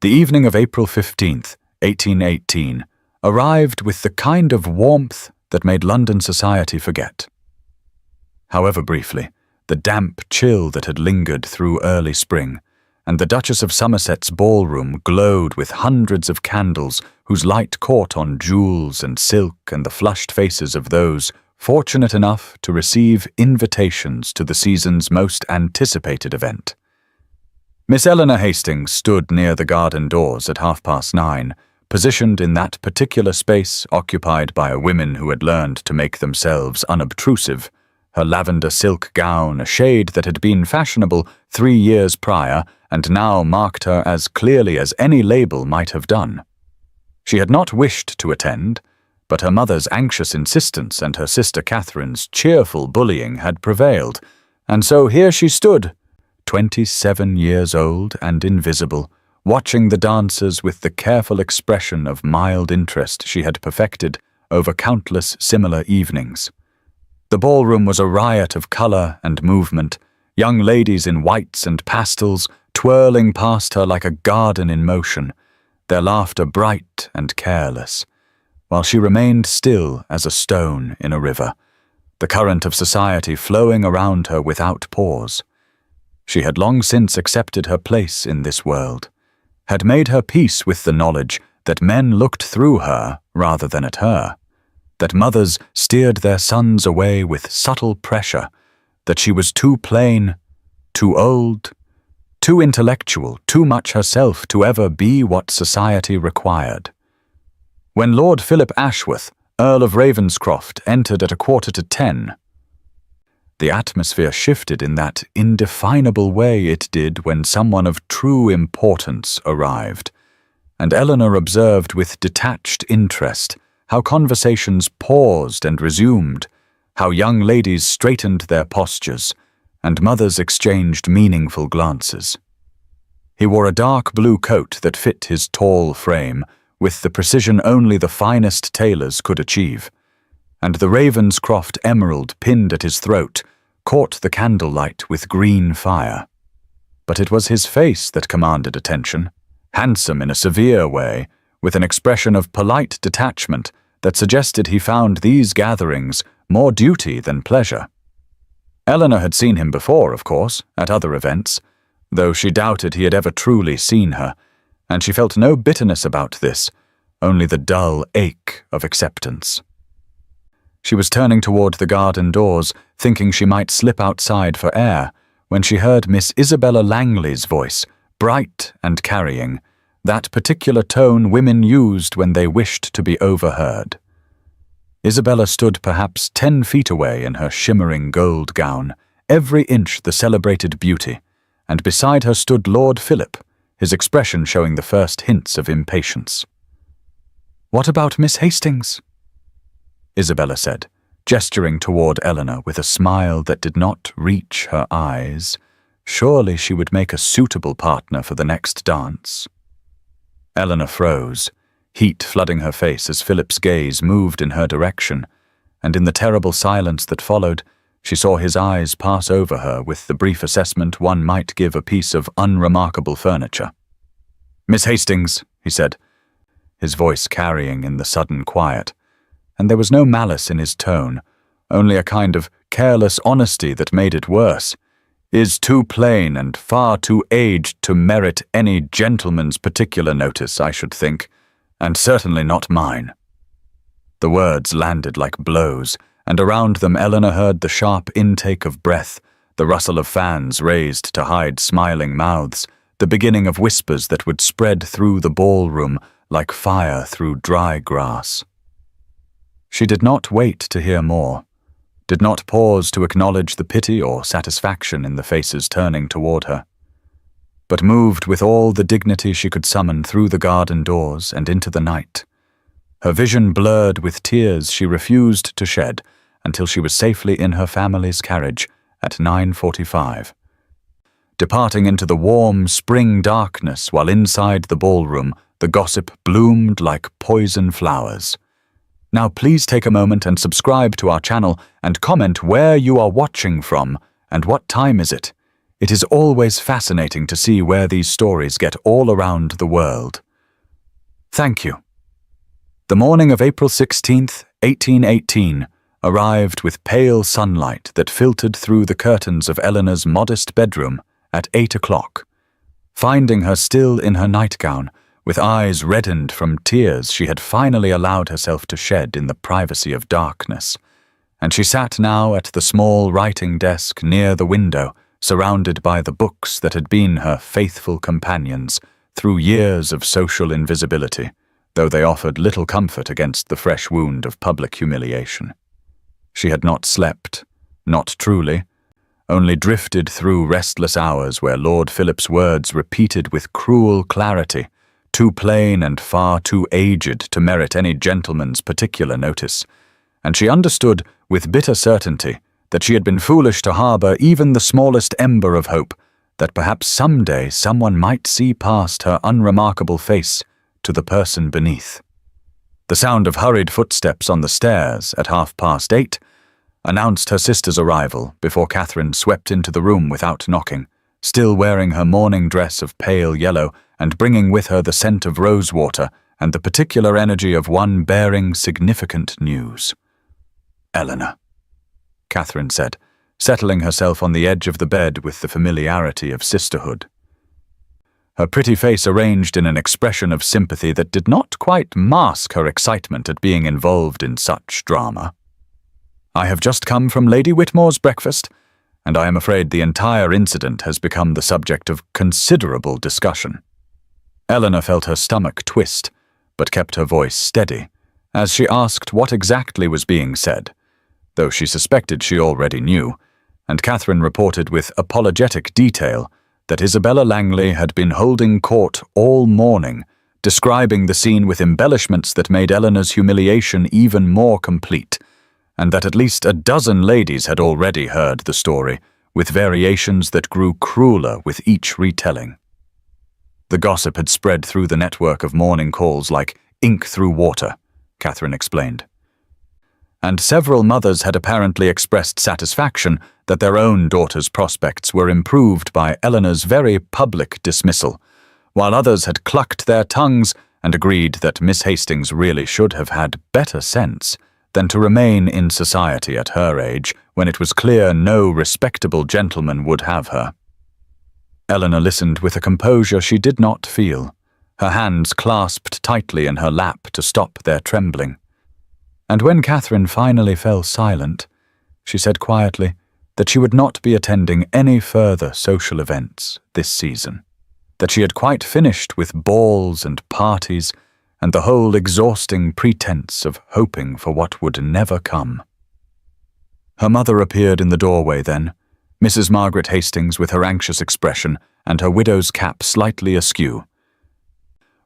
The evening of April 15th, 1818, arrived with the kind of warmth that made London society forget. However briefly, the damp chill that had lingered through early spring, and the Duchess of Somerset's ballroom glowed with hundreds of candles whose light caught on jewels and silk and the flushed faces of those fortunate enough to receive invitations to the season's most anticipated event. Miss Eleanor Hastings stood near the garden doors at 9:30, positioned in that particular space occupied by women who had learned to make themselves unobtrusive, her lavender silk gown a shade that had been fashionable 3 years prior and now marked her as clearly as any label might have done. She had not wished to attend, but her mother's anxious insistence and her sister Catherine's cheerful bullying had prevailed, and so here she stood, 27 years old and invisible, watching the dancers with the careful expression of mild interest she had perfected over countless similar evenings. The ballroom was a riot of colour and movement, young ladies in whites and pastels twirling past her like a garden in motion, their laughter bright and careless, while she remained still as a stone in a river, the current of society flowing around her without pause. She had long since accepted her place in this world, had made her peace with the knowledge that men looked through her rather than at her, that mothers steered their sons away with subtle pressure, that she was too plain, too old, too intellectual, too much herself to ever be what society required. When Lord Philip Ashworth, Earl of Ravenscroft, entered at 9:45, the atmosphere shifted in that indefinable way it did when someone of true importance arrived, and Eleanor observed with detached interest how conversations paused and resumed, how young ladies straightened their postures, and mothers exchanged meaningful glances. He wore a dark blue coat that fit his tall frame, with the precision only the finest tailors could achieve, and the Ravenscroft emerald pinned at his throat caught the candlelight with green fire. But it was his face that commanded attention, handsome in a severe way, with an expression of polite detachment that suggested he found these gatherings more duty than pleasure. Eleanor had seen him before, of course, at other events, though she doubted he had ever truly seen her, and she felt no bitterness about this, only the dull ache of acceptance. She was turning toward the garden doors, thinking she might slip outside for air, when she heard Miss Isabella Langley's voice, bright and carrying, that particular tone women used when they wished to be overheard. Isabella stood perhaps 10 feet away in her shimmering gold gown, every inch the celebrated beauty, and beside her stood Lord Philip, his expression showing the first hints of impatience. "What about Miss Hastings?" Isabella said, gesturing toward Eleanor with a smile that did not reach her eyes. Surely she would make a suitable partner for the next dance. Eleanor froze, heat flooding her face as Philip's gaze moved in her direction, and in the terrible silence that followed, she saw his eyes pass over her with the brief assessment one might give a piece of unremarkable furniture. "Miss Hastings," he said, his voice carrying in the sudden quiet, and there was no malice in his tone, only a kind of careless honesty that made it worse, "is too plain and far too aged to merit any gentleman's particular notice, I should think, and certainly not mine." The words landed like blows, and around them Eleanor heard the sharp intake of breath, the rustle of fans raised to hide smiling mouths, the beginning of whispers that would spread through the ballroom like fire through dry grass. She did not wait to hear more, did not pause to acknowledge the pity or satisfaction in the faces turning toward her, but moved with all the dignity she could summon through the garden doors and into the night. Her vision blurred with tears she refused to shed until she was safely in her family's carriage at 9:45. Departing into the warm spring darkness while inside the ballroom the gossip bloomed like poison flowers. Now please take a moment and subscribe to our channel and comment where you are watching from and what time is it. It is always fascinating to see where these stories get all around the world. Thank you. The morning of April 16th, 1818, arrived with pale sunlight that filtered through the curtains of Eleanor's modest bedroom at 8 o'clock, finding her still in her nightgown, with eyes reddened from tears she had finally allowed herself to shed in the privacy of darkness, and she sat now at the small writing desk near the window, surrounded by the books that had been her faithful companions through years of social invisibility, though they offered little comfort against the fresh wound of public humiliation. She had not slept, not truly, only drifted through restless hours where Lord Philip's words repeated with cruel clarity, too plain and far too aged to merit any gentleman's particular notice, and she understood with bitter certainty that she had been foolish to harbour even the smallest ember of hope that perhaps someday someone might see past her unremarkable face to the person beneath. The sound of hurried footsteps on the stairs at 8:30 announced her sister's arrival before Catherine swept into the room without knocking, still wearing her morning dress of pale yellow and bringing with her the scent of rosewater and the particular energy of one bearing significant news. "Eleanor," Catherine said, settling herself on the edge of the bed with the familiarity of sisterhood. Her pretty face arranged in an expression of sympathy that did not quite mask her excitement at being involved in such drama. "I have just come from Lady Whitmore's breakfast, and I am afraid the entire incident has become the subject of considerable discussion." Eleanor felt her stomach twist, but kept her voice steady, as she asked what exactly was being said, though she suspected she already knew, and Catherine reported with apologetic detail that Isabella Langley had been holding court all morning, describing the scene with embellishments that made Eleanor's humiliation even more complete, and that at least a dozen ladies had already heard the story, with variations that grew crueler with each retelling. The gossip had spread through the network of morning calls like ink through water, Catherine explained. And several mothers had apparently expressed satisfaction that their own daughters' prospects were improved by Eleanor's very public dismissal, while others had clucked their tongues and agreed that Miss Hastings really should have had better sense than to remain in society at her age when it was clear no respectable gentleman would have her. Eleanor listened with a composure she did not feel, her hands clasped tightly in her lap to stop their trembling. And when Catherine finally fell silent, she said quietly that she would not be attending any further social events this season, that she had quite finished with balls and parties and the whole exhausting pretense of hoping for what would never come. Her mother appeared in the doorway then, Mrs. Margaret Hastings with her anxious expression and her widow's cap slightly askew.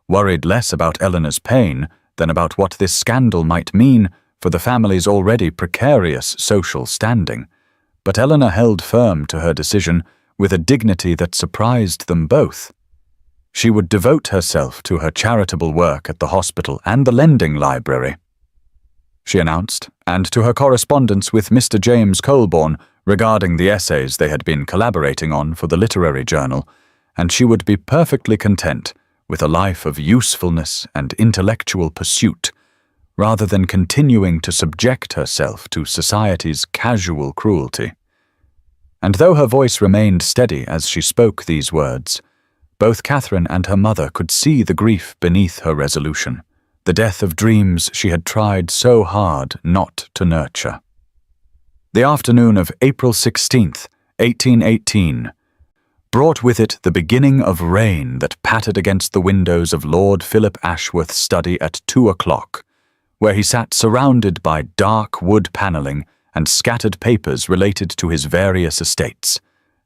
Worried less about Eleanor's pain than about what this scandal might mean for the family's already precarious social standing, but Eleanor held firm to her decision with a dignity that surprised them both. She would devote herself to her charitable work at the hospital and the lending library, she announced, and to her correspondence with Mr. James Colborne regarding the essays they had been collaborating on for the literary journal, and she would be perfectly content with a life of usefulness and intellectual pursuit, rather than continuing to subject herself to society's casual cruelty. And though her voice remained steady as she spoke these words, both Catherine and her mother could see the grief beneath her resolution, the death of dreams she had tried so hard not to nurture. The afternoon of April 16th, 1818, brought with it the beginning of rain that pattered against the windows of Lord Philip Ashworth's study at 2 o'clock, where he sat surrounded by dark wood panelling and scattered papers related to his various estates,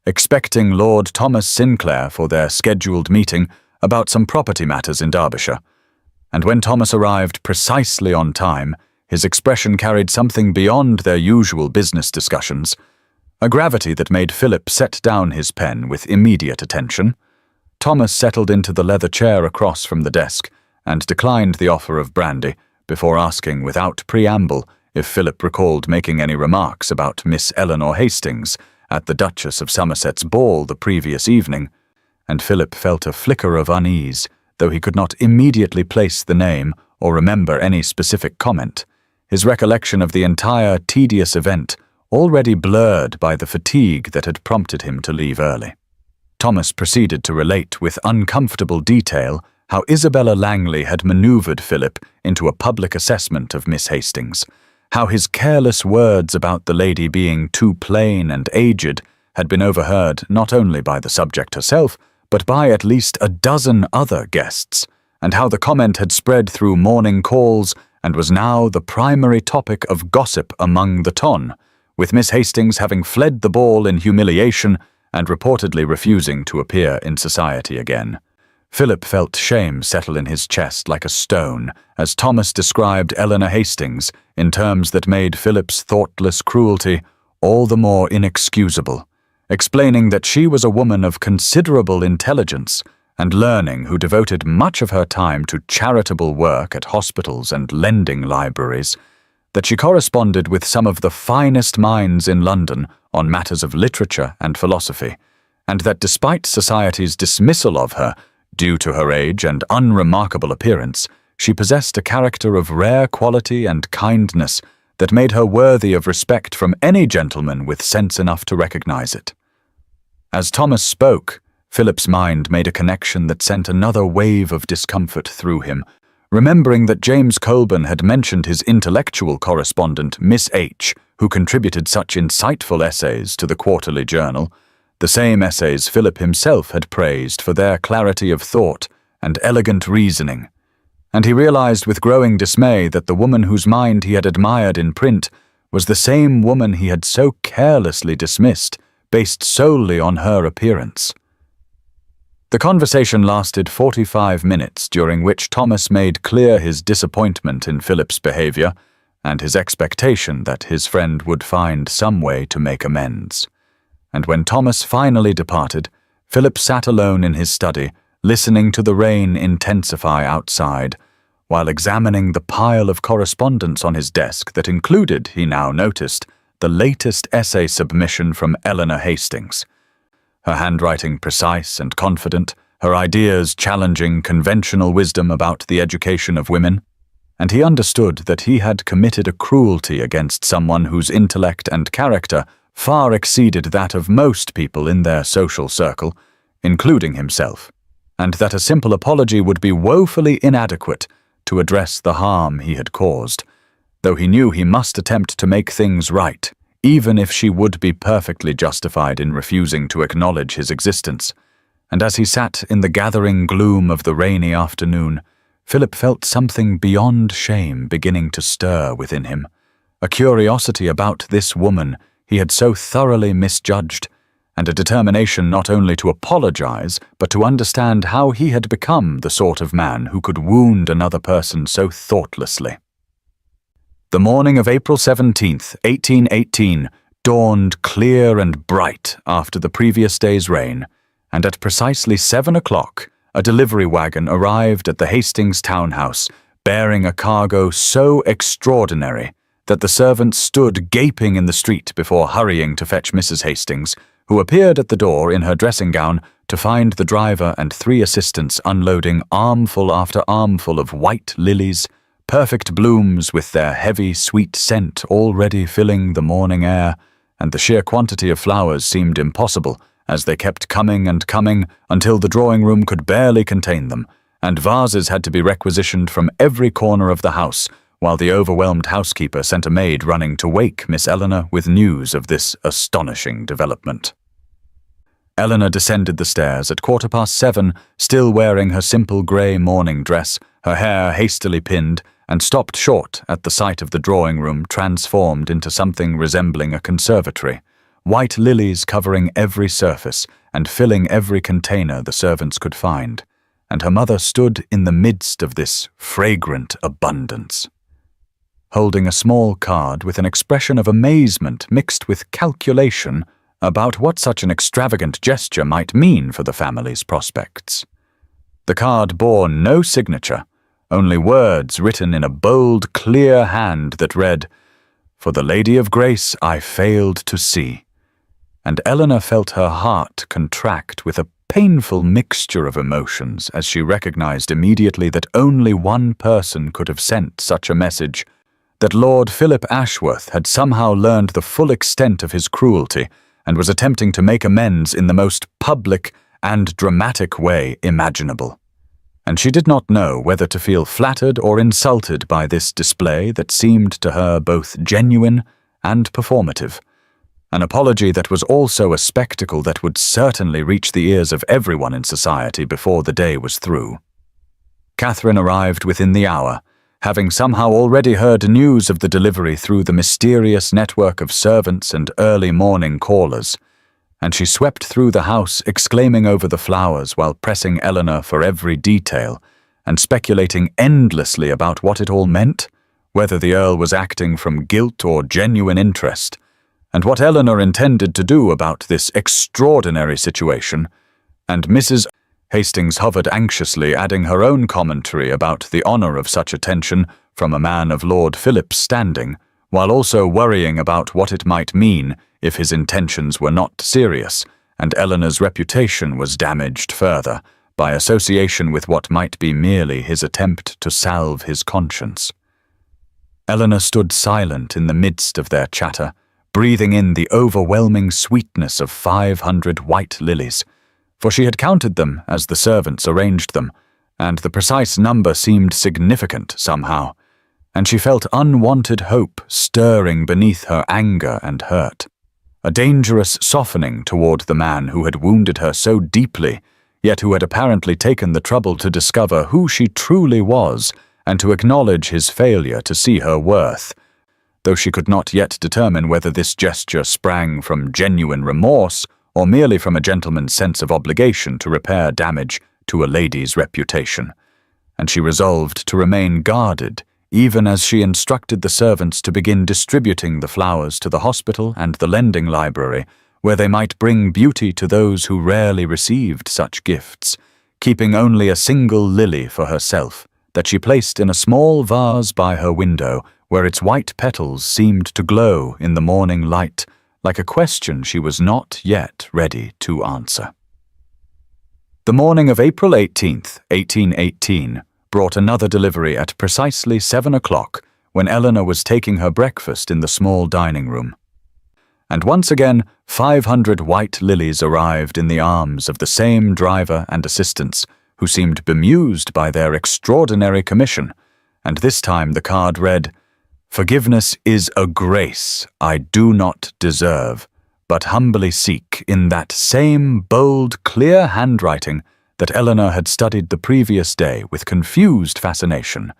expecting Lord Thomas Sinclair for their scheduled meeting about some property matters in Derbyshire. And when Thomas arrived precisely on time, his expression carried something beyond their usual business discussions, a gravity that made Philip set down his pen with immediate attention. Thomas settled into the leather chair across from the desk and declined the offer of brandy before asking without preamble if Philip recalled making any remarks about Miss Eleanor Hastings at the Duchess of Somerset's ball the previous evening, and Philip felt a flicker of unease, though he could not immediately place the name or remember any specific comment, his recollection of the entire tedious event already blurred by the fatigue that had prompted him to leave early. Thomas proceeded to relate with uncomfortable detail how Isabella Langley had manoeuvred Philip into a public assessment of Miss Hastings, how his careless words about the lady being too plain and aged had been overheard not only by the subject herself, but by at least a dozen other guests, and how the comment had spread through morning calls and was now the primary topic of gossip among the ton, with Miss Hastings having fled the ball in humiliation and reportedly refusing to appear in society again. Philip felt shame settle in his chest like a stone as Thomas described Eleanor Hastings in terms that made Philip's thoughtless cruelty all the more inexcusable, explaining that she was a woman of considerable intelligence and learning who devoted much of her time to charitable work at hospitals and lending libraries, that she corresponded with some of the finest minds in London on matters of literature and philosophy, and that despite society's dismissal of her, due to her age and unremarkable appearance, she possessed a character of rare quality and kindness that made her worthy of respect from any gentleman with sense enough to recognize it. As Thomas spoke, Philip's mind made a connection that sent another wave of discomfort through him, remembering that James Colburn had mentioned his intellectual correspondent, Miss H., who contributed such insightful essays to the Quarterly Journal, the same essays Philip himself had praised for their clarity of thought and elegant reasoning, and he realized with growing dismay that the woman whose mind he had admired in print was the same woman he had so carelessly dismissed, based solely on her appearance. The conversation lasted 45 minutes, during which Thomas made clear his disappointment in Philip's behavior and his expectation that his friend would find some way to make amends. And when Thomas finally departed, Philip sat alone in his study, listening to the rain intensify outside, while examining the pile of correspondence on his desk that included, he now noticed, the latest essay submission from Eleanor Hastings. Her handwriting precise and confident, her ideas challenging conventional wisdom about the education of women, and he understood that he had committed a cruelty against someone whose intellect and character far exceeded that of most people in their social circle, including himself, and that a simple apology would be woefully inadequate to address the harm he had caused, though he knew he must attempt to make things right, even if she would be perfectly justified in refusing to acknowledge his existence. And as he sat in the gathering gloom of the rainy afternoon, Philip felt something beyond shame beginning to stir within him, a curiosity about this woman he had so thoroughly misjudged, and a determination not only to apologize, but to understand how he had become the sort of man who could wound another person so thoughtlessly. The morning of April 17th, 1818, dawned clear and bright after the previous day's rain, and at precisely 7 o'clock, a delivery wagon arrived at the Hastings townhouse, bearing a cargo so extraordinary that the servants stood gaping in the street before hurrying to fetch Mrs. Hastings, who appeared at the door in her dressing gown to find the driver and 3 assistants unloading armful after armful of white lilies, perfect blooms with their heavy, sweet scent already filling the morning air, and the sheer quantity of flowers seemed impossible, as they kept coming and coming until the drawing-room could barely contain them, and vases had to be requisitioned from every corner of the house, while the overwhelmed housekeeper sent a maid running to wake Miss Eleanor with news of this astonishing development. Eleanor descended the stairs at 7:15, still wearing her simple grey morning dress, her hair hastily pinned, and stopped short at the sight of the drawing-room transformed into something resembling a conservatory, white lilies covering every surface and filling every container the servants could find, and her mother stood in the midst of this fragrant abundance, holding a small card with an expression of amazement mixed with calculation about what such an extravagant gesture might mean for the family's prospects. The card bore no signature, only words written in a bold, clear hand that read, "For the Lady of Grace I failed to see," and Eleanor felt her heart contract with a painful mixture of emotions as she recognized immediately that only one person could have sent such a message, that Lord Philip Ashworth had somehow learned the full extent of his cruelty and was attempting to make amends in the most public and dramatic way imaginable. And she did not know whether to feel flattered or insulted by this display that seemed to her both genuine and performative. An apology that was also a spectacle that would certainly reach the ears of everyone in society before the day was through. Catherine arrived within the hour, having somehow already heard news of the delivery through the mysterious network of servants and early morning callers, and she swept through the house exclaiming over the flowers while pressing Eleanor for every detail and speculating endlessly about what it all meant, whether the Earl was acting from guilt or genuine interest, and what Eleanor intended to do about this extraordinary situation, and Mrs. Hastings hovered anxiously, adding her own commentary about the honor of such attention from a man of Lord Philip's standing, while also worrying about what it might mean if his intentions were not serious, and Eleanor's reputation was damaged further by association with what might be merely his attempt to salve his conscience. Eleanor stood silent in the midst of their chatter, breathing in the overwhelming sweetness of 500 white lilies, for she had counted them as the servants arranged them, and the precise number seemed significant somehow, and she felt unwanted hope stirring beneath her anger and hurt, a dangerous softening toward the man who had wounded her so deeply, yet who had apparently taken the trouble to discover who she truly was and to acknowledge his failure to see her worth, though she could not yet determine whether this gesture sprang from genuine remorse or merely from a gentleman's sense of obligation to repair damage to a lady's reputation, and she resolved to remain guarded, even as she instructed the servants to begin distributing the flowers to the hospital and the lending library, where they might bring beauty to those who rarely received such gifts, keeping only a single lily for herself, that she placed in a small vase by her window, where its white petals seemed to glow in the morning light, like a question she was not yet ready to answer. The morning of April 18th, 1818, brought another delivery at precisely 7 o'clock, when Eleanor was taking her breakfast in the small dining room. And once again, 500 white lilies arrived in the arms of the same driver and assistants, who seemed bemused by their extraordinary commission, and this time the card read, "Forgiveness is a grace I do not deserve, but humbly seek," in that same bold, clear handwriting that Eleanor had studied the previous day with confused fascination,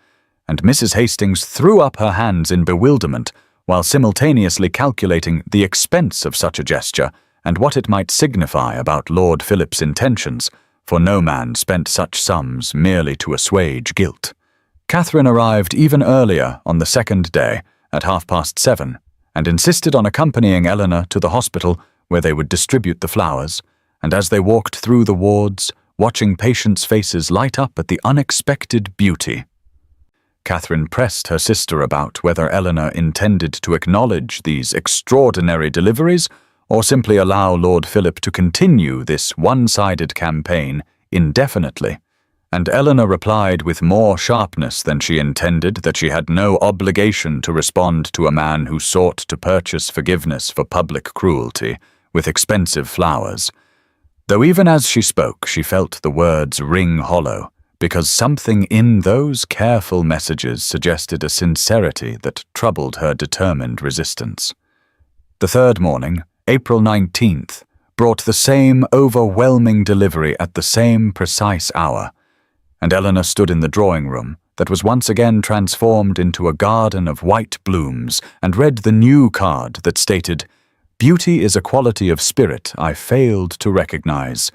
and Mrs. Hastings threw up her hands in bewilderment while simultaneously calculating the expense of such a gesture and what it might signify about Lord Philip's intentions, for no man spent such sums merely to assuage guilt. Catherine arrived even earlier on the second day, at 7:30, and insisted on accompanying Eleanor to the hospital where they would distribute the flowers, and as they walked through the wards, watching patients' faces light up at the unexpected beauty, Catherine pressed her sister about whether Eleanor intended to acknowledge these extraordinary deliveries or simply allow Lord Philip to continue this one-sided campaign indefinitely, and Eleanor replied with more sharpness than she intended that she had no obligation to respond to a man who sought to purchase forgiveness for public cruelty with expensive flowers, though even as she spoke she felt the words ring hollow, because something in those careful messages suggested a sincerity that troubled her determined resistance. The third morning, April 19th, brought the same overwhelming delivery at the same precise hour, and Eleanor stood in the drawing-room that was once again transformed into a garden of white blooms and read the new card that stated, "Beauty is a quality of spirit I failed to recognize,"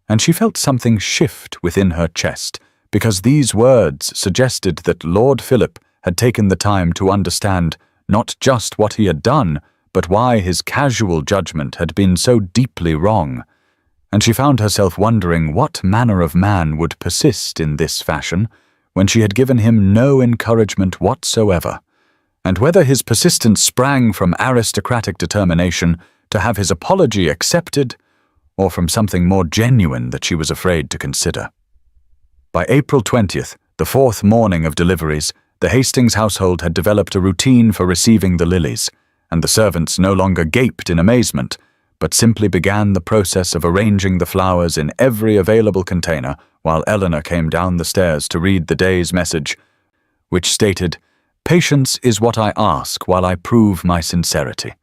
and she felt something shift within her chest, because these words suggested that Lord Philip had taken the time to understand not just what he had done, but why his casual judgment had been so deeply wrong, and she found herself wondering what manner of man would persist in this fashion when she had given him no encouragement whatsoever, and whether his persistence sprang from aristocratic determination, to have his apology accepted, or from something more genuine that she was afraid to consider. By April 20th, the fourth morning of deliveries, the Hastings household had developed a routine for receiving the Lilies, and the servants no longer gaped in amazement, but simply began the process of arranging the flowers in every available container while Eleanor came down the stairs to read the day's message, which stated, "Patience is what I ask while I prove my sincerity,"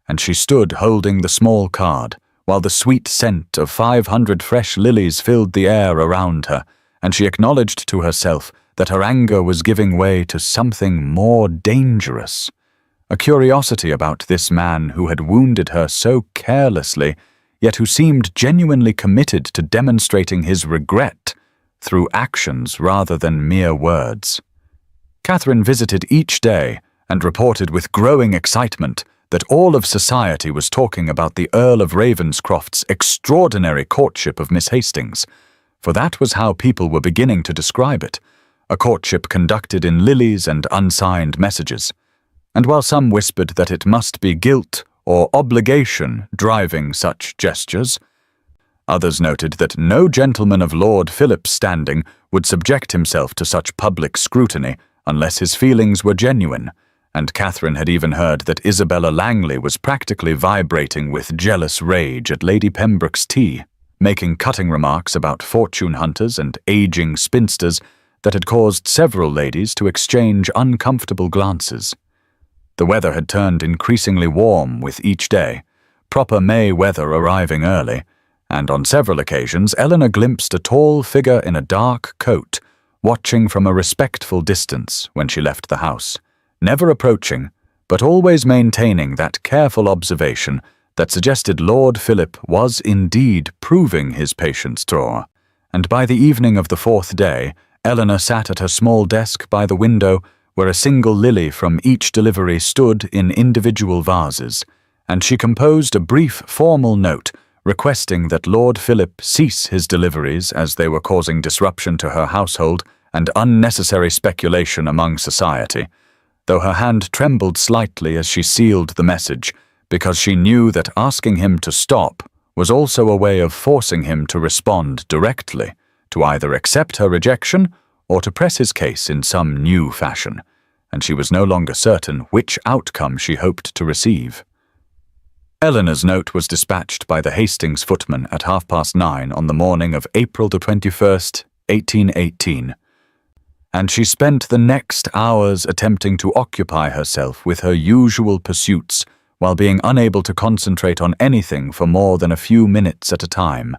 and she stood holding the small card, while the sweet scent of 500 fresh lilies filled the air around her, and she acknowledged to herself that her anger was giving way to something more dangerous. A curiosity about this man who had wounded her so carelessly, yet who seemed genuinely committed to demonstrating his regret through actions rather than mere words. Catherine visited each day and reported with growing excitement that all of society was talking about the Earl of Ravenscroft's extraordinary courtship of Miss Hastings, for that was how people were beginning to describe it, a courtship conducted in lilies and unsigned messages. And while some whispered that it must be guilt or obligation driving such gestures, others noted that no gentleman of Lord Philip's standing would subject himself to such public scrutiny unless his feelings were genuine, and Catherine had even heard that Isabella Langley was practically vibrating with jealous rage at Lady Pembroke's tea, making cutting remarks about fortune hunters and aging spinsters that had caused several ladies to exchange uncomfortable glances. The weather had turned increasingly warm with each day, proper May weather arriving early, and on several occasions Eleanor glimpsed a tall figure in a dark coat, watching from a respectful distance when she left the house, never approaching, but always maintaining that careful observation that suggested Lord Philip was indeed proving his patience drawer, and by the evening of the fourth day, Eleanor sat at her small desk by the window where a single lily from each delivery stood in individual vases, and she composed a brief formal note requesting that Lord Philip cease his deliveries as they were causing disruption to her household and unnecessary speculation among society, though her hand trembled slightly as she sealed the message, because she knew that asking him to stop was also a way of forcing him to respond directly, to either accept her rejection or to press his case in some new fashion, and she was no longer certain which outcome she hoped to receive. Eleanor's note was dispatched by the Hastings footman at 9:30 on the morning of April the 21st, 1818, and she spent the next hours attempting to occupy herself with her usual pursuits while being unable to concentrate on anything for more than a few minutes at a time,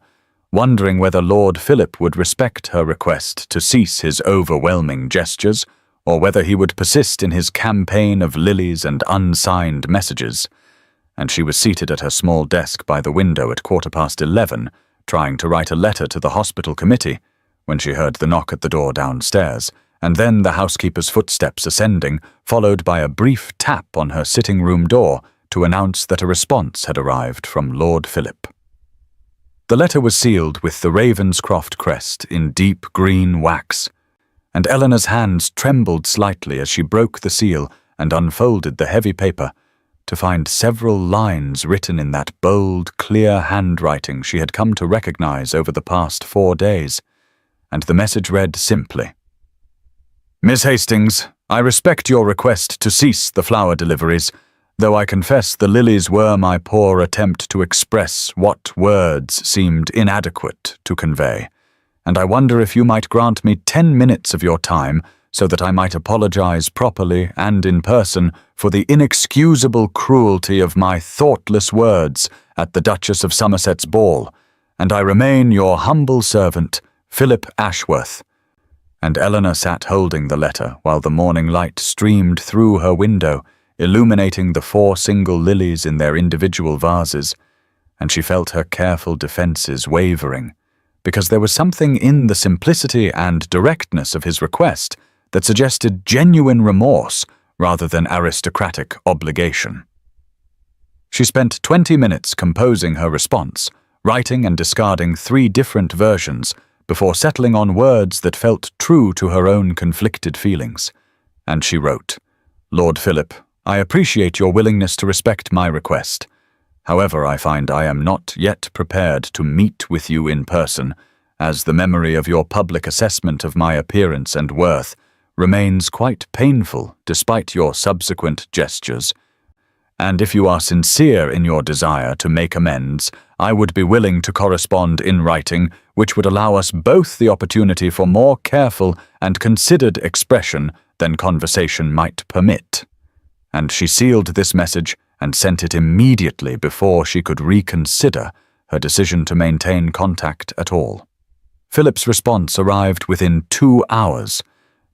wondering whether Lord Philip would respect her request to cease his overwhelming gestures, or whether he would persist in his campaign of lilies and unsigned messages. And she was seated at her small desk by the window at 11:15, trying to write a letter to the hospital committee, when she heard the knock at the door downstairs, and then the housekeeper's footsteps ascending, followed by a brief tap on her sitting-room door to announce that a response had arrived from Lord Philip. The letter was sealed with the Ravenscroft crest in deep green wax, and Eleanor's hands trembled slightly as she broke the seal and unfolded the heavy paper, to find several lines written in that bold, clear handwriting she had come to recognize over the past 4 days, and the message read simply, "Miss Hastings, I respect your request to cease the flower deliveries, though I confess the lilies were my poor attempt to express what words seemed inadequate to convey, and I wonder if you might grant me 10 minutes of your time so that I might apologize properly and in person for the inexcusable cruelty of my thoughtless words at the Duchess of Somerset's ball, and I remain your humble servant, Philip Ashworth." And Eleanor sat holding the letter while the morning light streamed through her window, illuminating the 4 single lilies in their individual vases, and she felt her careful defenses wavering, because there was something in the simplicity and directness of his request that suggested genuine remorse rather than aristocratic obligation. She spent 20 minutes composing her response, writing and discarding 3 different versions before settling on words that felt true to her own conflicted feelings. And she wrote, "Lord Philip, I appreciate your willingness to respect my request. However, I find I am not yet prepared to meet with you in person, as the memory of your public assessment of my appearance and worth remains quite painful despite your subsequent gestures. And if you are sincere in your desire to make amends, I would be willing to correspond in writing, which would allow us both the opportunity for more careful and considered expression than conversation might permit. And she sealed this message and sent it immediately before she could reconsider her decision to maintain contact at all. Philip's response arrived within 2 hours,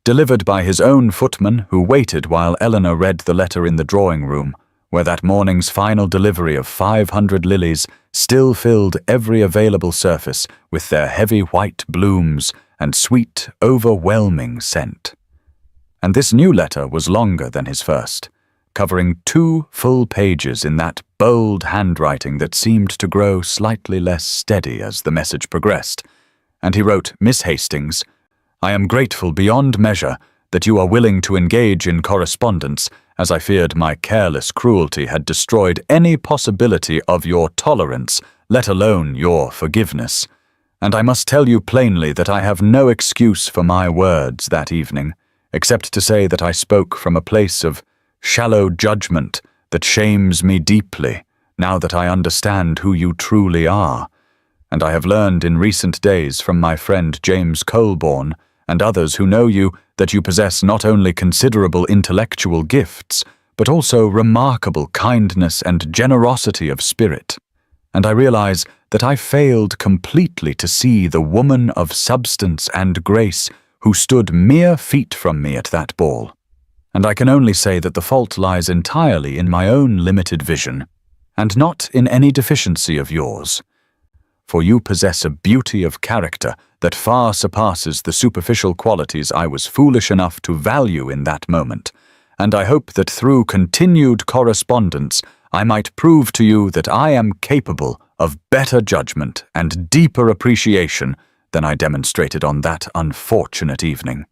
delivered by his own footman, who waited while Eleanor read the letter in the drawing room, where that morning's final delivery of 500 lilies still filled every available surface with their heavy white blooms and sweet, overwhelming scent. And this new letter was longer than his first, covering 2 full pages in that bold handwriting that seemed to grow slightly less steady as the message progressed. And he wrote, "Miss Hastings, I am grateful beyond measure that you are willing to engage in correspondence, as I feared my careless cruelty had destroyed any possibility of your tolerance, let alone your forgiveness. And I must tell you plainly that I have no excuse for my words that evening, except to say that I spoke from a place of shallow judgment that shames me deeply, now that I understand who you truly are. And I have learned in recent days from my friend James Colborne and others who know you that you possess not only considerable intellectual gifts, but also remarkable kindness and generosity of spirit. And I realize that I failed completely to see the woman of substance and grace who stood mere feet from me at that ball. And I can only say that the fault lies entirely in my own limited vision, and not in any deficiency of yours. For you possess a beauty of character that far surpasses the superficial qualities I was foolish enough to value in that moment, and I hope that through continued correspondence I might prove to you that I am capable of better judgment and deeper appreciation than I demonstrated on that unfortunate evening."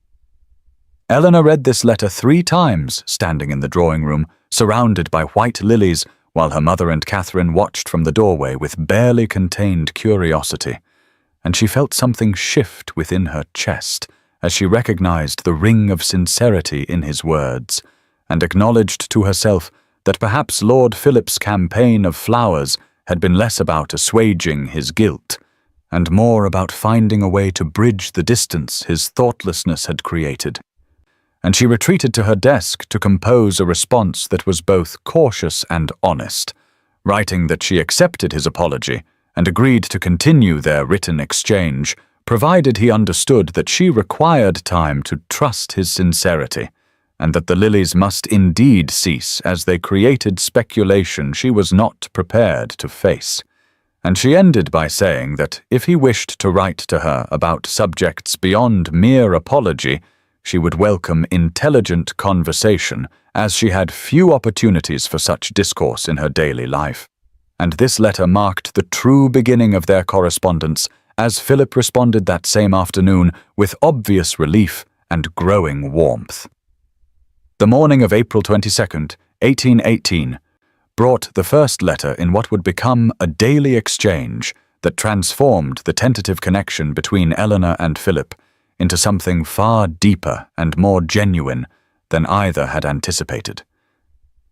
Eleanor read this letter 3 times, standing in the drawing room, surrounded by white lilies, while her mother and Catherine watched from the doorway with barely contained curiosity. And she felt something shift within her chest as she recognized the ring of sincerity in his words, and acknowledged to herself that perhaps Lord Philip's campaign of flowers had been less about assuaging his guilt, and more about finding a way to bridge the distance his thoughtlessness had created. And she retreated to her desk to compose a response that was both cautious and honest, writing that she accepted his apology and agreed to continue their written exchange, provided he understood that she required time to trust his sincerity, and that the lilies must indeed cease as they created speculation she was not prepared to face. And she ended by saying that if he wished to write to her about subjects beyond mere apology, she would welcome intelligent conversation, as she had few opportunities for such discourse in her daily life. And this letter marked the true beginning of their correspondence, as Philip responded that same afternoon with obvious relief and growing warmth. The morning of April 22nd, 1818, brought the first letter in what would become a daily exchange that transformed the tentative connection between Eleanor and Philip into something far deeper and more genuine than either had anticipated.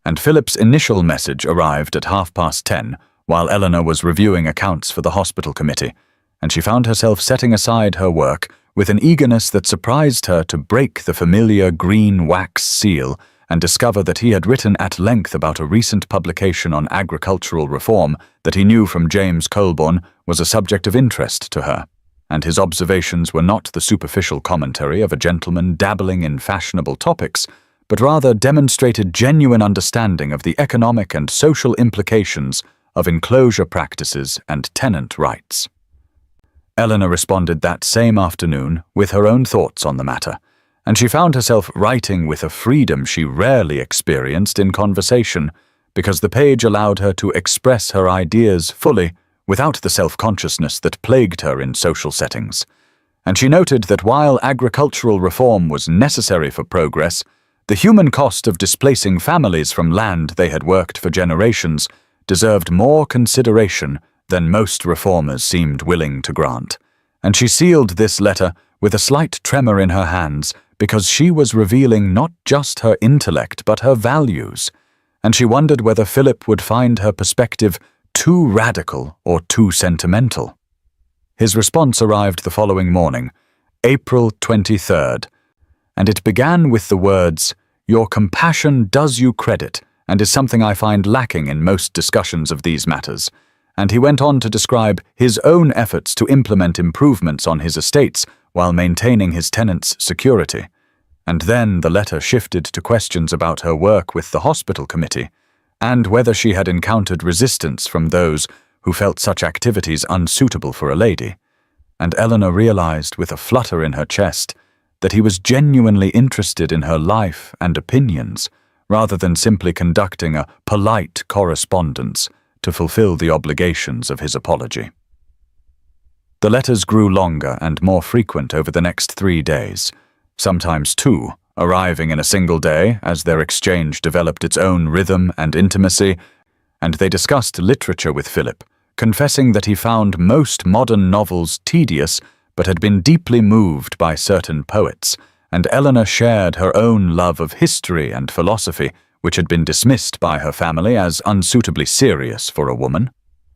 And Philip's initial message arrived at 10:30, while Eleanor was reviewing accounts for the hospital committee, and she found herself setting aside her work with an eagerness that surprised her to break the familiar green wax seal and discover that he had written at length about a recent publication on agricultural reform that he knew from James Colborne was a subject of interest to her. And his observations were not the superficial commentary of a gentleman dabbling in fashionable topics, but rather demonstrated genuine understanding of the economic and social implications of enclosure practices and tenant rights. Eleanor responded that same afternoon with her own thoughts on the matter, and she found herself writing with a freedom she rarely experienced in conversation, because the page allowed her to express her ideas fully without the self-consciousness that plagued her in social settings. And she noted that while agricultural reform was necessary for progress, the human cost of displacing families from land they had worked for generations deserved more consideration than most reformers seemed willing to grant, and she sealed this letter with a slight tremor in her hands because she was revealing not just her intellect but her values, and she wondered whether Philip would find her perspective too radical or too sentimental. His response arrived the following morning, April 23rd, and it began with the words, "Your compassion does you credit and is something I find lacking in most discussions of these matters," and he went on to describe his own efforts to implement improvements on his estates while maintaining his tenants' security. And then the letter shifted to questions about her work with the hospital committee, and whether she had encountered resistance from those who felt such activities unsuitable for a lady. And Eleanor realized with a flutter in her chest that he was genuinely interested in her life and opinions, rather than simply conducting a polite correspondence to fulfill the obligations of his apology. The letters grew longer and more frequent over the next 3 days, sometimes 2, arriving in a single day as their exchange developed its own rhythm and intimacy, and they discussed literature with Philip, confessing that he found most modern novels tedious but had been deeply moved by certain poets, and Eleanor shared her own love of history and philosophy, which had been dismissed by her family as unsuitably serious for a woman.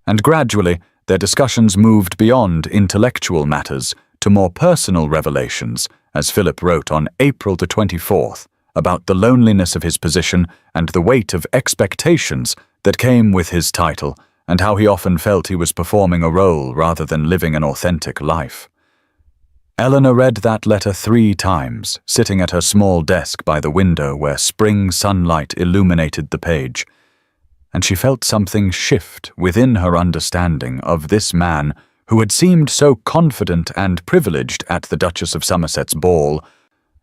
And gradually, their discussions moved beyond intellectual matters to more personal revelations, as Philip wrote on April the 24th, about the loneliness of his position and the weight of expectations that came with his title, and how he often felt he was performing a role rather than living an authentic life. Eleanor read that letter 3 times, sitting at her small desk by the window where spring sunlight illuminated the page, and she felt something shift within her understanding of this man who had seemed so confident and privileged at the Duchess of Somerset's ball,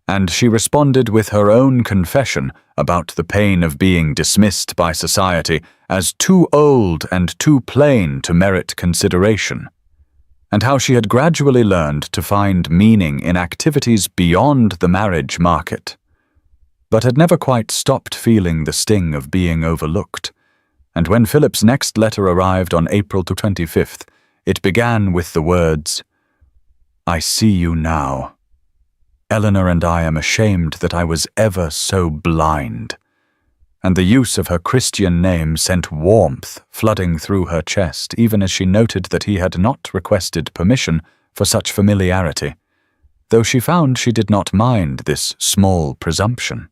and she responded with her own confession about the pain of being dismissed by society as too old and too plain to merit consideration, and how she had gradually learned to find meaning in activities beyond the marriage market, but had never quite stopped feeling the sting of being overlooked. And when Philip's next letter arrived on April 25th, it began with the words, "I see you now. Eleanor and I am ashamed that I was ever so blind." And the use of her Christian name sent warmth flooding through her chest, even as she noted that he had not requested permission for such familiarity, though she found she did not mind this small presumption.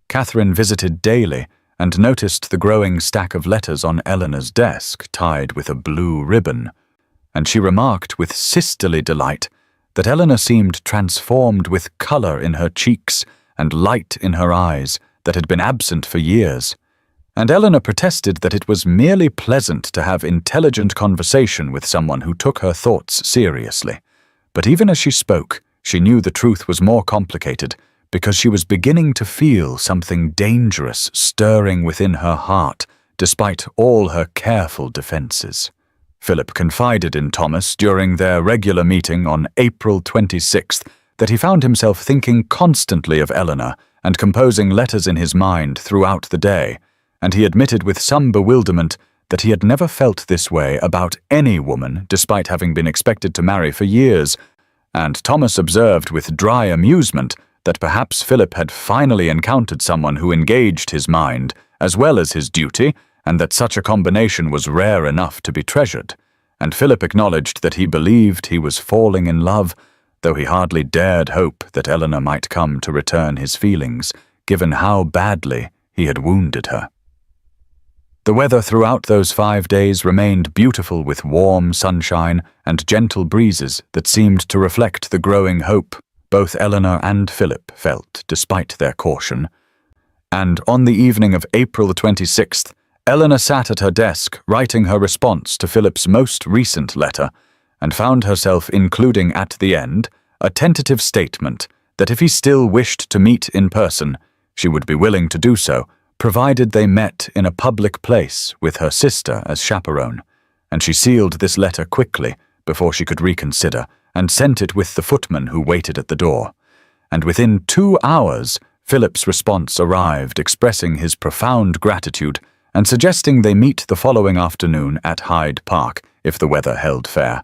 Catherine visited daily and noticed the growing stack of letters on Eleanor's desk tied with a blue ribbon, and she remarked with sisterly delight that Eleanor seemed transformed with color in her cheeks and light in her eyes that had been absent for years, and Eleanor protested that it was merely pleasant to have intelligent conversation with someone who took her thoughts seriously. But even as she spoke, she knew the truth was more complicated, because she was beginning to feel something dangerous stirring within her heart, despite all her careful defenses. Philip confided in Thomas during their regular meeting on April 26th that he found himself thinking constantly of Eleanor and composing letters in his mind throughout the day, and he admitted with some bewilderment that he had never felt this way about any woman despite having been expected to marry for years, and Thomas observed with dry amusement that perhaps Philip had finally encountered someone who engaged his mind as well as his duty, and that such a combination was rare enough to be treasured. And Philip acknowledged that he believed he was falling in love, though he hardly dared hope that Eleanor might come to return his feelings, given how badly he had wounded her. The weather throughout those 5 days remained beautiful, with warm sunshine and gentle breezes that seemed to reflect the growing hope both Eleanor and Philip felt despite their caution. And on the evening of April the 26th, Eleanor sat at her desk writing her response to Philip's most recent letter, and found herself including at the end a tentative statement that if he still wished to meet in person, she would be willing to do so, provided they met in a public place with her sister as chaperone, and she sealed this letter quickly before she could reconsider, and sent it with the footman who waited at the door. And within 2 hours, Philip's response arrived, expressing his profound gratitude and suggesting they meet the following afternoon at Hyde Park if the weather held fair,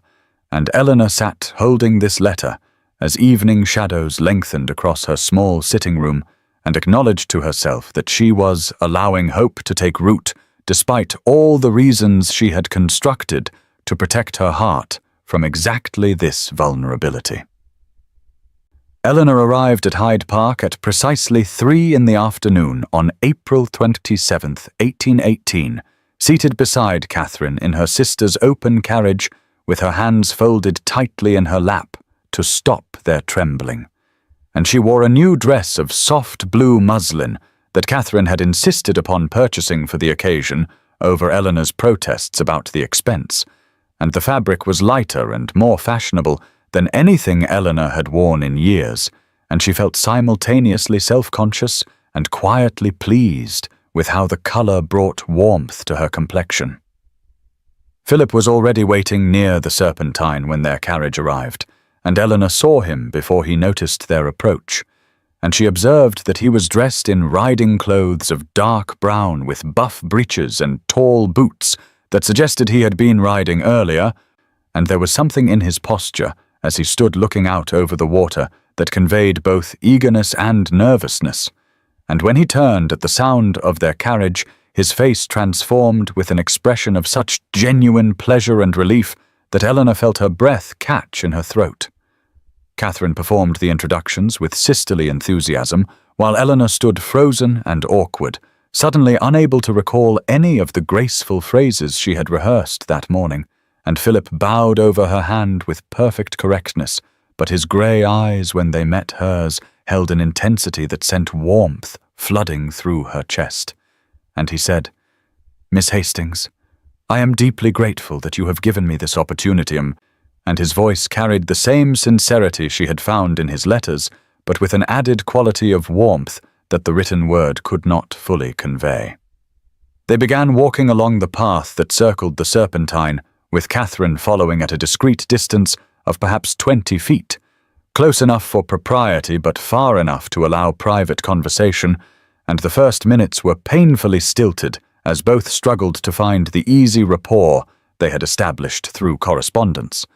and Eleanor sat holding this letter as evening shadows lengthened across her small sitting room, and acknowledged to herself that she was allowing hope to take root despite all the reasons she had constructed to protect her heart from exactly this vulnerability. Eleanor arrived at Hyde Park at precisely 3 in the afternoon on April 27, 1818, seated beside Catherine in her sister's open carriage with her hands folded tightly in her lap to stop their trembling. And she wore a new dress of soft blue muslin that Catherine had insisted upon purchasing for the occasion over Eleanor's protests about the expense, and the fabric was lighter and more fashionable than anything Eleanor had worn in years, and she felt simultaneously self-conscious and quietly pleased with how the color brought warmth to her complexion. Philip was already waiting near the Serpentine when their carriage arrived, and Eleanor saw him before he noticed their approach, and she observed that he was dressed in riding clothes of dark brown with buff breeches and tall boots that suggested he had been riding earlier, and there was something in his posture as he stood looking out over the water that conveyed both eagerness and nervousness, and when he turned at the sound of their carriage, his face transformed with an expression of such genuine pleasure and relief that Eleanor felt her breath catch in her throat. Catherine performed the introductions with sisterly enthusiasm, while Eleanor stood frozen and awkward, suddenly unable to recall any of the graceful phrases she had rehearsed that morning, and Philip bowed over her hand with perfect correctness, but his grey eyes, when they met hers, held an intensity that sent warmth flooding through her chest. And he said, "Miss Hastings, I am deeply grateful that you have given me this opportunity," and his voice carried the same sincerity she had found in his letters, but with an added quality of warmth that the written word could not fully convey. They began walking along the path that circled the Serpentine, with Catherine following at a discreet distance of perhaps 20 feet, close enough for propriety but far enough to allow private conversation, and the first minutes were painfully stilted as both struggled to find the easy rapport they had established through correspondence.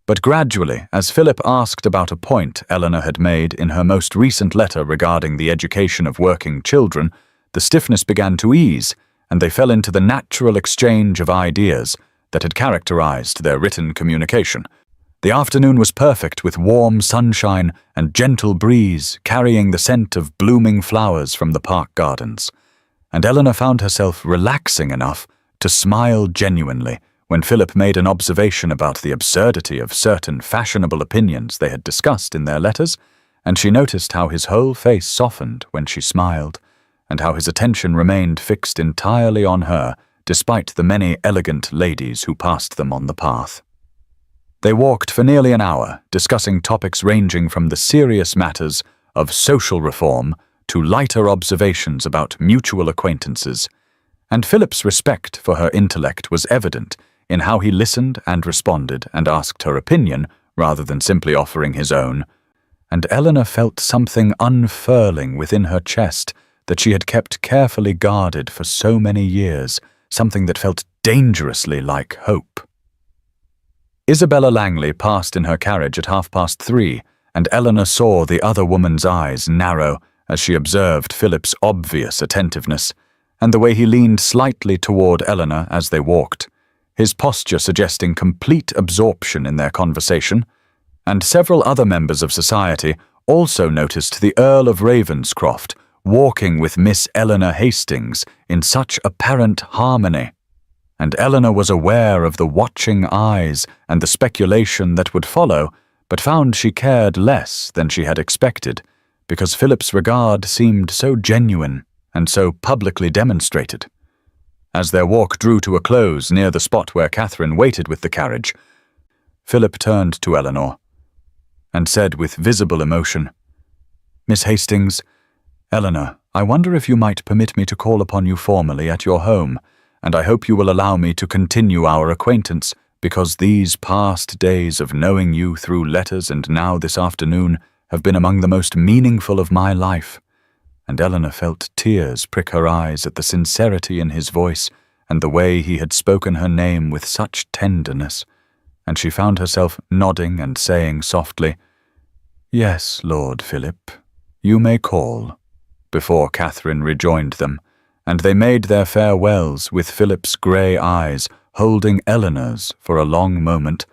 But gradually, as Philip asked about a point Eleanor had made in her most recent letter regarding the education of working children, the stiffness began to ease, and they fell into the natural exchange of ideas that had characterized their written communication. The afternoon was perfect, with warm sunshine and gentle breeze carrying the scent of blooming flowers from the park gardens, and Eleanor found herself relaxing enough to smile genuinely when Philip made an observation about the absurdity of certain fashionable opinions they had discussed in their letters, and she noticed how his whole face softened when she smiled, and how his attention remained fixed entirely on her, despite the many elegant ladies who passed them on the path. They walked for nearly an hour, discussing topics ranging from the serious matters of social reform to lighter observations about mutual acquaintances, and Philip's respect for her intellect was evident in how he listened and responded and asked her opinion rather than simply offering his own, and Eleanor felt something unfurling within her chest that she had kept carefully guarded for so many years, something that felt dangerously like hope. Isabella Langley passed in her carriage at 3:30, and Eleanor saw the other woman's eyes narrow as she observed Philip's obvious attentiveness, and the way he leaned slightly toward Eleanor as they walked, his posture suggesting complete absorption in their conversation, and several other members of society also noticed the Earl of Ravenscroft walking with Miss Eleanor Hastings in such apparent harmony, and Eleanor was aware of the watching eyes and the speculation that would follow, but found she cared less than she had expected, because Philip's regard seemed so genuine and so publicly demonstrated. As their walk drew to a close near the spot where Catherine waited with the carriage, Philip turned to Eleanor and said with visible emotion, "Miss Hastings, Eleanor, I wonder if you might permit me to call upon you formally at your home, and I hope you will allow me to continue our acquaintance, because these past days of knowing you through letters and now this afternoon have been among the most meaningful of my life. and Eleanor felt tears prick her eyes at the sincerity in his voice and the way he had spoken her name with such tenderness, and she found herself nodding and saying softly, "Yes, Lord Philip, you may call," before Catherine rejoined them, and they made their farewells with Philip's grey eyes holding Eleanor's for a long moment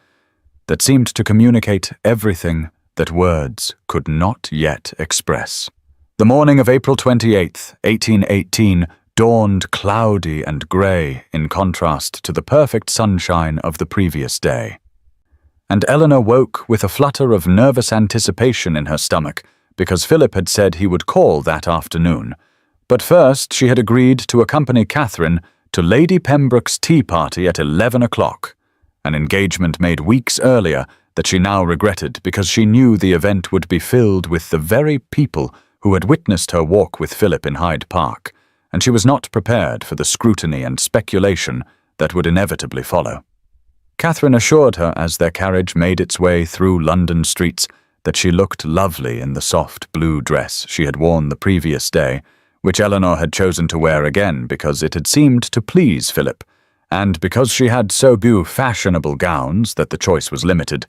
that seemed to communicate everything that words could not yet express. The morning of April 28th, 1818, dawned cloudy and grey in contrast to the perfect sunshine of the previous day. And Eleanor woke with a flutter of nervous anticipation in her stomach because Philip had said he would call that afternoon. But first she had agreed to accompany Catherine to Lady Pembroke's tea party at 11 o'clock, an engagement made weeks earlier that she now regretted because she knew the event would be filled with the very people who had witnessed her walk with Philip in Hyde Park, and she was not prepared for the scrutiny and speculation that would inevitably follow. Catherine assured her as their carriage made its way through London streets that she looked lovely in the soft blue dress she had worn the previous day, which Eleanor had chosen to wear again because it had seemed to please Philip, and because she had so few fashionable gowns that the choice was limited.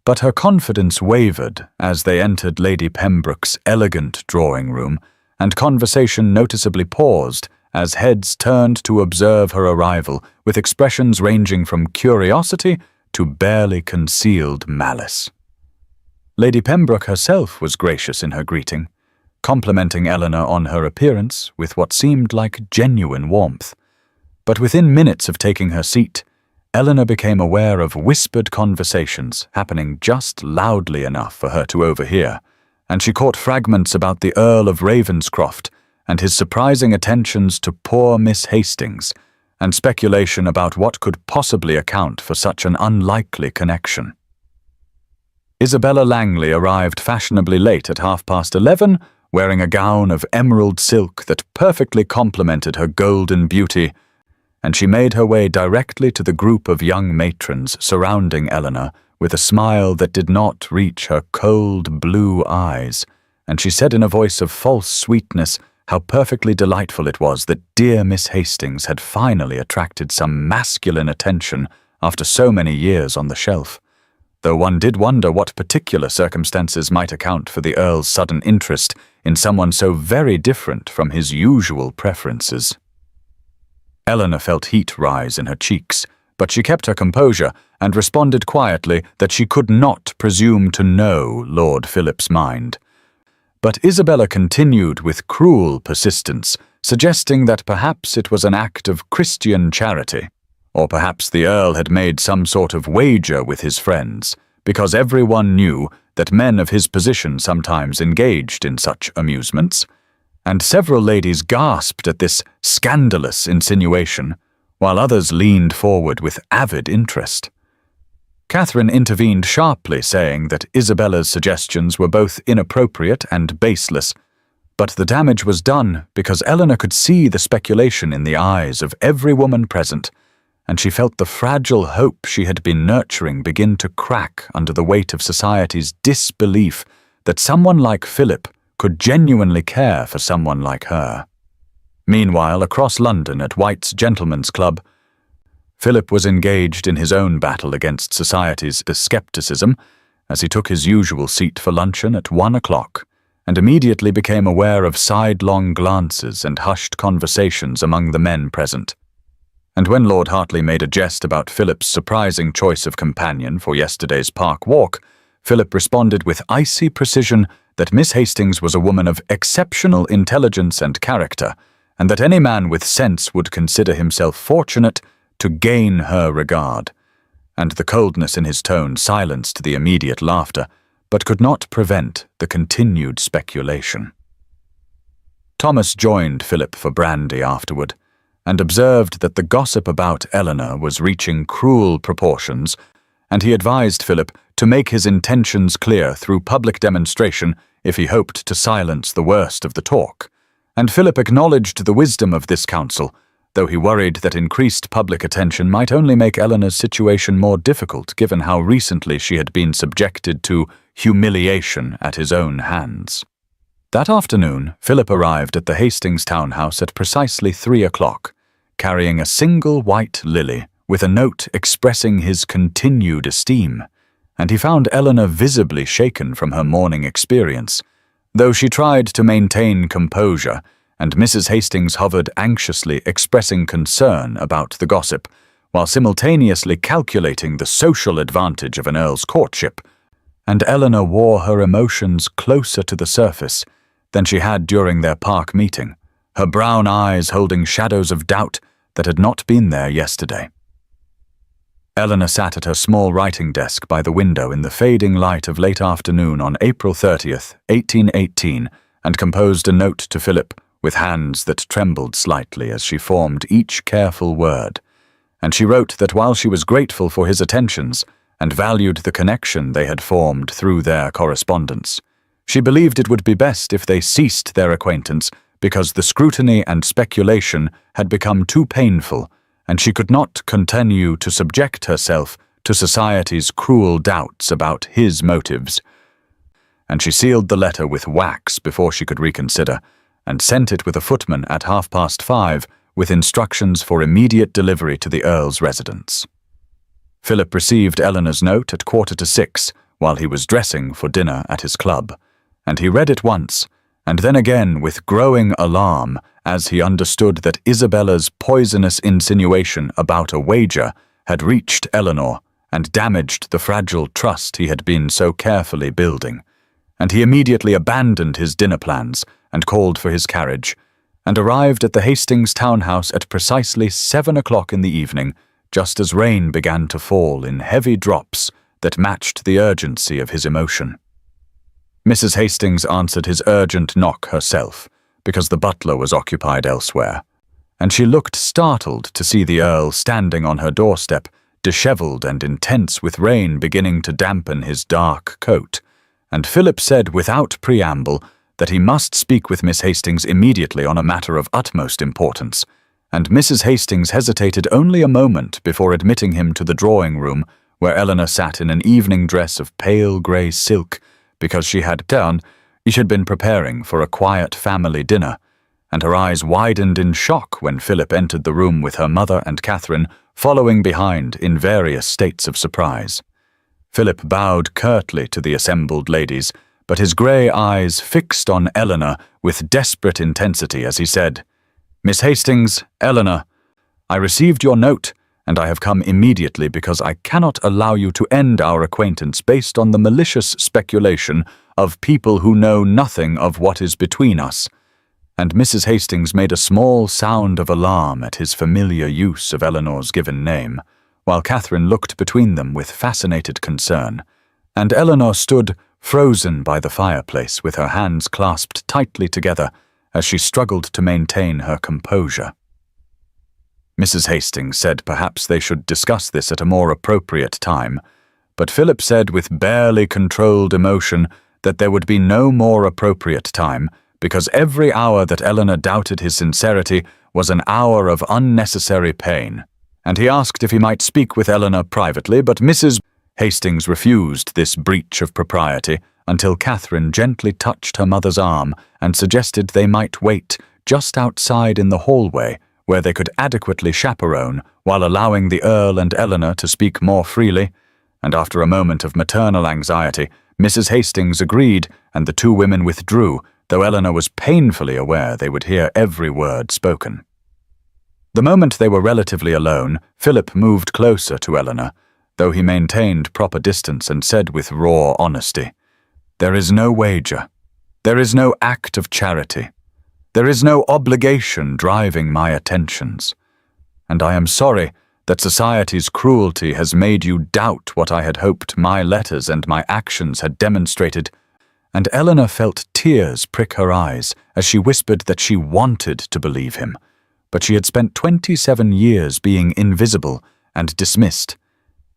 But her confidence wavered as they entered Lady Pembroke's elegant drawing-room, and conversation noticeably paused as heads turned to observe her arrival with expressions ranging from curiosity to barely concealed malice. Lady Pembroke herself was gracious in her greeting, complimenting Eleanor on her appearance with what seemed like genuine warmth. But within minutes of taking her seat, Eleanor became aware of whispered conversations happening just loudly enough for her to overhear, and she caught fragments about the Earl of Ravenscroft and his surprising attentions to poor Miss Hastings, and speculation about what could possibly account for such an unlikely connection. Isabella Langley arrived fashionably late at 11:30, wearing a gown of emerald silk that perfectly complemented her golden beauty, and she made her way directly to the group of young matrons surrounding Eleanor with a smile that did not reach her cold blue eyes, and she said in a voice of false sweetness how perfectly delightful it was that dear Miss Hastings had finally attracted some masculine attention after so many years on the shelf, though one did wonder what particular circumstances might account for the Earl's sudden interest in someone so very different from his usual preferences. Eleanor felt heat rise in her cheeks, but she kept her composure and responded quietly that she could not presume to know Lord Philip's mind. But Isabella continued with cruel persistence, suggesting that perhaps it was an act of Christian charity, or perhaps the Earl had made some sort of wager with his friends, because everyone knew that men of his position sometimes engaged in such amusements, and several ladies gasped at this scandalous insinuation, while others leaned forward with avid interest. Catherine intervened sharply, saying that Isabella's suggestions were both inappropriate and baseless, but the damage was done because Eleanor could see the speculation in the eyes of every woman present, and she felt the fragile hope she had been nurturing begin to crack under the weight of society's disbelief that someone like Philip could genuinely care for someone like her. Meanwhile, across London at White's Gentlemen's Club, Philip was engaged in his own battle against society's skepticism as he took his usual seat for luncheon at 1 o'clock, and immediately became aware of sidelong glances and hushed conversations among the men present. And when Lord Hartley made a jest about Philip's surprising choice of companion for yesterday's park walk, Philip responded with icy precision that Miss Hastings was a woman of exceptional intelligence and character, and that any man with sense would consider himself fortunate to gain her regard, and the coldness in his tone silenced the immediate laughter, but could not prevent the continued speculation. Thomas joined Philip for brandy afterward, and observed that the gossip about Eleanor was reaching cruel proportions, and he advised Philip to make his intentions clear through public demonstration if he hoped to silence the worst of the talk, and Philip acknowledged the wisdom of this counsel, though he worried that increased public attention might only make Eleanor's situation more difficult given how recently she had been subjected to humiliation at his own hands. That afternoon, Philip arrived at the Hastings townhouse at precisely 3 o'clock, carrying a single white lily with a note expressing his continued esteem, and he found Eleanor visibly shaken from her morning experience. Though she tried to maintain composure, and Mrs. Hastings hovered anxiously, expressing concern about the gossip, while simultaneously calculating the social advantage of an earl's courtship, and Eleanor wore her emotions closer to the surface than she had during their park meeting, her brown eyes holding shadows of doubt that had not been there yesterday. Eleanor sat at her small writing desk by the window in the fading light of late afternoon on April 30th, 1818, and composed a note to Philip with hands that trembled slightly as she formed each careful word. And she wrote that while she was grateful for his attentions and valued the connection they had formed through their correspondence, she believed it would be best if they ceased their acquaintance because the scrutiny and speculation had become too painful, and she could not continue to subject herself to society's cruel doubts about his motives. And she sealed the letter with wax before she could reconsider, and sent it with a footman at 5:30 with instructions for immediate delivery to the Earl's residence. Philip received Eleanor's note at 5:45 while he was dressing for dinner at his club, and he read it once, and then again with growing alarm as he understood that Isabella's poisonous insinuation about a wager had reached Eleanor and damaged the fragile trust he had been so carefully building, and he immediately abandoned his dinner plans and called for his carriage, and arrived at the Hastings townhouse at precisely 7 o'clock in the evening, just as rain began to fall in heavy drops that matched the urgency of his emotion. Mrs. Hastings answered his urgent knock herself, because the butler was occupied elsewhere, and she looked startled to see the Earl standing on her doorstep, dishevelled and intense with rain beginning to dampen his dark coat, and Philip said without preamble that he must speak with Miss Hastings immediately on a matter of utmost importance, and Mrs. Hastings hesitated only a moment before admitting him to the drawing-room where Eleanor sat in an evening dress of pale grey silk, because she had been preparing for a quiet family dinner, and her eyes widened in shock when Philip entered the room with her mother and Catherine following behind in various states of surprise. Philip bowed curtly to the assembled ladies, but his grey eyes fixed on Eleanor with desperate intensity as he said, "Miss Hastings, Eleanor, I received your note, and I have come immediately because I cannot allow you to end our acquaintance based on the malicious speculation of people who know nothing of what is between us." And Mrs. Hastings made a small sound of alarm at his familiar use of Eleanor's given name, while Catherine looked between them with fascinated concern, and Eleanor stood frozen by the fireplace with her hands clasped tightly together as she struggled to maintain her composure. Mrs. Hastings said perhaps they should discuss this at a more appropriate time, but Philip said with barely controlled emotion that there would be no more appropriate time, because every hour that Eleanor doubted his sincerity was an hour of unnecessary pain, and he asked if he might speak with Eleanor privately, but Mrs. Hastings refused this breach of propriety until Catherine gently touched her mother's arm and suggested they might wait just outside in the hallway, where they could adequately chaperone while allowing the Earl and Eleanor to speak more freely, and after a moment of maternal anxiety, Mrs. Hastings agreed, and the two women withdrew, though Eleanor was painfully aware they would hear every word spoken. The moment they were relatively alone, Philip moved closer to Eleanor, though he maintained proper distance and said with raw honesty, "There is no wager. There is no act of charity. There is no obligation driving my attentions, and I am sorry that society's cruelty has made you doubt what I had hoped my letters and my actions had demonstrated." And Eleanor felt tears prick her eyes as she whispered that she wanted to believe him, but she had spent 27 years being invisible and dismissed,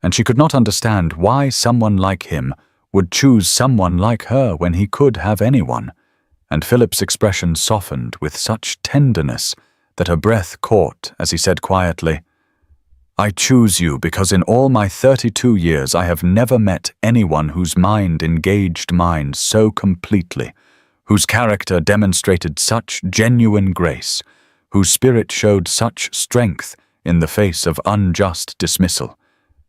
and she could not understand why someone like him would choose someone like her when he could have anyone. And Philip's expression softened with such tenderness that her breath caught as he said quietly, "I choose you because in all my 32 years I have never met anyone whose mind engaged mine so completely, whose character demonstrated such genuine grace, whose spirit showed such strength in the face of unjust dismissal.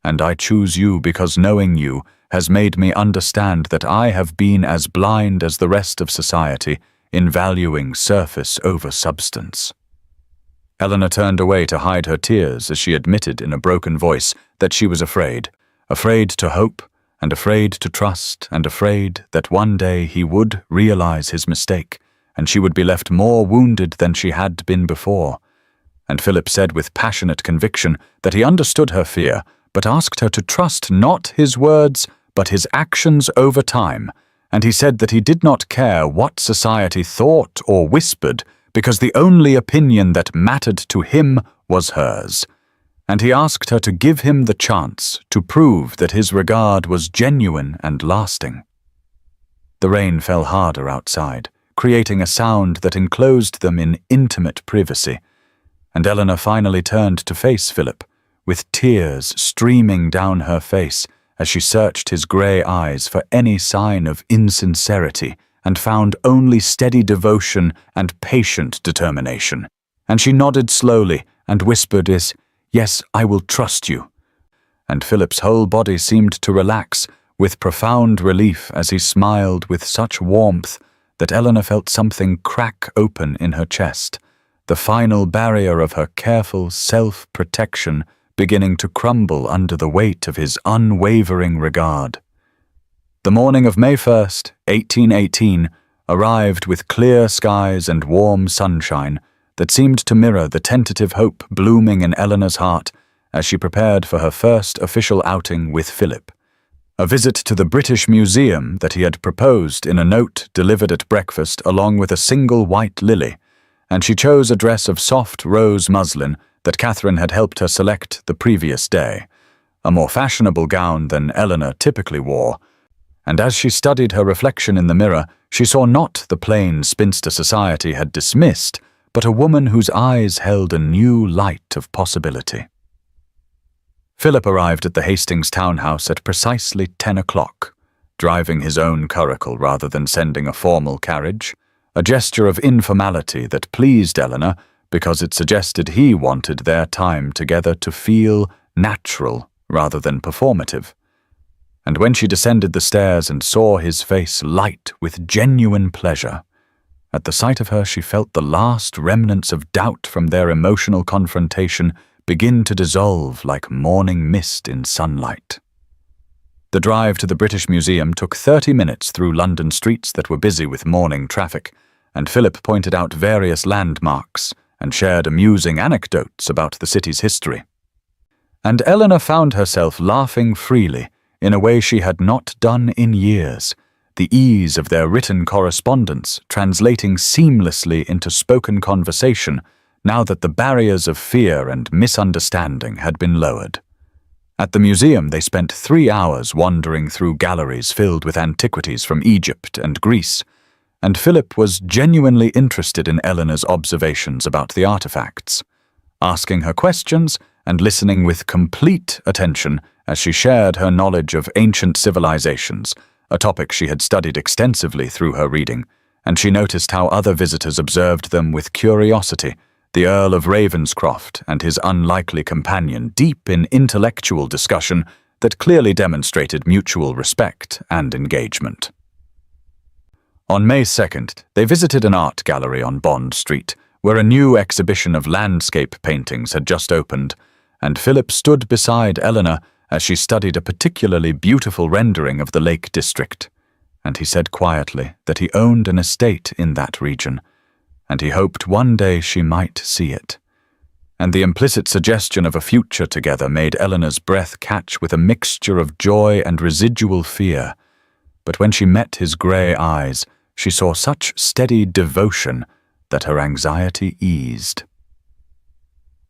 And I choose you because knowing you has made me understand that I have been as blind as the rest of society in valuing surface over substance." Eleanor turned away to hide her tears as she admitted in a broken voice that she was afraid to hope, and afraid to trust, and afraid that one day he would realize his mistake, and she would be left more wounded than she had been before. And Philip said with passionate conviction that he understood her fear, but asked her to trust not his words, but his actions over time, and he said that he did not care what society thought or whispered, because the only opinion that mattered to him was hers. And he asked her to give him the chance to prove that his regard was genuine and lasting. The rain fell harder outside, creating a sound that enclosed them in intimate privacy, and Eleanor finally turned to face Philip, with tears streaming down her face as she searched his grey eyes for any sign of insincerity and found only steady devotion and patient determination. And she nodded slowly and whispered, "Yes, I will trust you." And Philip's whole body seemed to relax with profound relief as he smiled with such warmth that Eleanor felt something crack open in her chest, the final barrier of her careful self-protection beginning to crumble under the weight of his unwavering regard. The morning of May 1st, 1818, arrived with clear skies and warm sunshine that seemed to mirror the tentative hope blooming in Eleanor's heart as she prepared for her first official outing with Philip, a visit to the British Museum that he had proposed in a note delivered at breakfast along with a single white lily, and she chose a dress of soft rose muslin that Catherine had helped her select the previous day, a more fashionable gown than Eleanor typically wore. And as she studied her reflection in the mirror, she saw not the plain spinster society had dismissed, but a woman whose eyes held a new light of possibility. Philip arrived at the Hastings townhouse at precisely 10 o'clock, driving his own curricle rather than sending a formal carriage, a gesture of informality that pleased Eleanor because it suggested he wanted their time together to feel natural rather than performative. And when she descended the stairs and saw his face light with genuine pleasure, at the sight of her she felt the last remnants of doubt from their emotional confrontation begin to dissolve like morning mist in sunlight. The drive to the British Museum took 30 minutes through London streets that were busy with morning traffic, and Philip pointed out various landmarks and shared amusing anecdotes about the city's history. And Eleanor found herself laughing freely in a way she had not done in years, the ease of their written correspondence translating seamlessly into spoken conversation now that the barriers of fear and misunderstanding had been lowered. At the museum they spent 3 hours wandering through galleries filled with antiquities from Egypt and Greece, and Philip was genuinely interested in Eleanor's observations about the artifacts, asking her questions and listening with complete attention as she shared her knowledge of ancient civilizations, a topic she had studied extensively through her reading, and she noticed how other visitors observed them with curiosity, the Earl of Ravenscroft and his unlikely companion deep in intellectual discussion that clearly demonstrated mutual respect and engagement. On May 2nd, they visited an art gallery on Bond Street, where a new exhibition of landscape paintings had just opened, and Philip stood beside Eleanor as she studied a particularly beautiful rendering of the Lake District, and he said quietly that he owned an estate in that region, and he hoped one day she might see it. And the implicit suggestion of a future together made Eleanor's breath catch with a mixture of joy and residual fear. But when she met his grey eyes, she saw such steady devotion that her anxiety eased.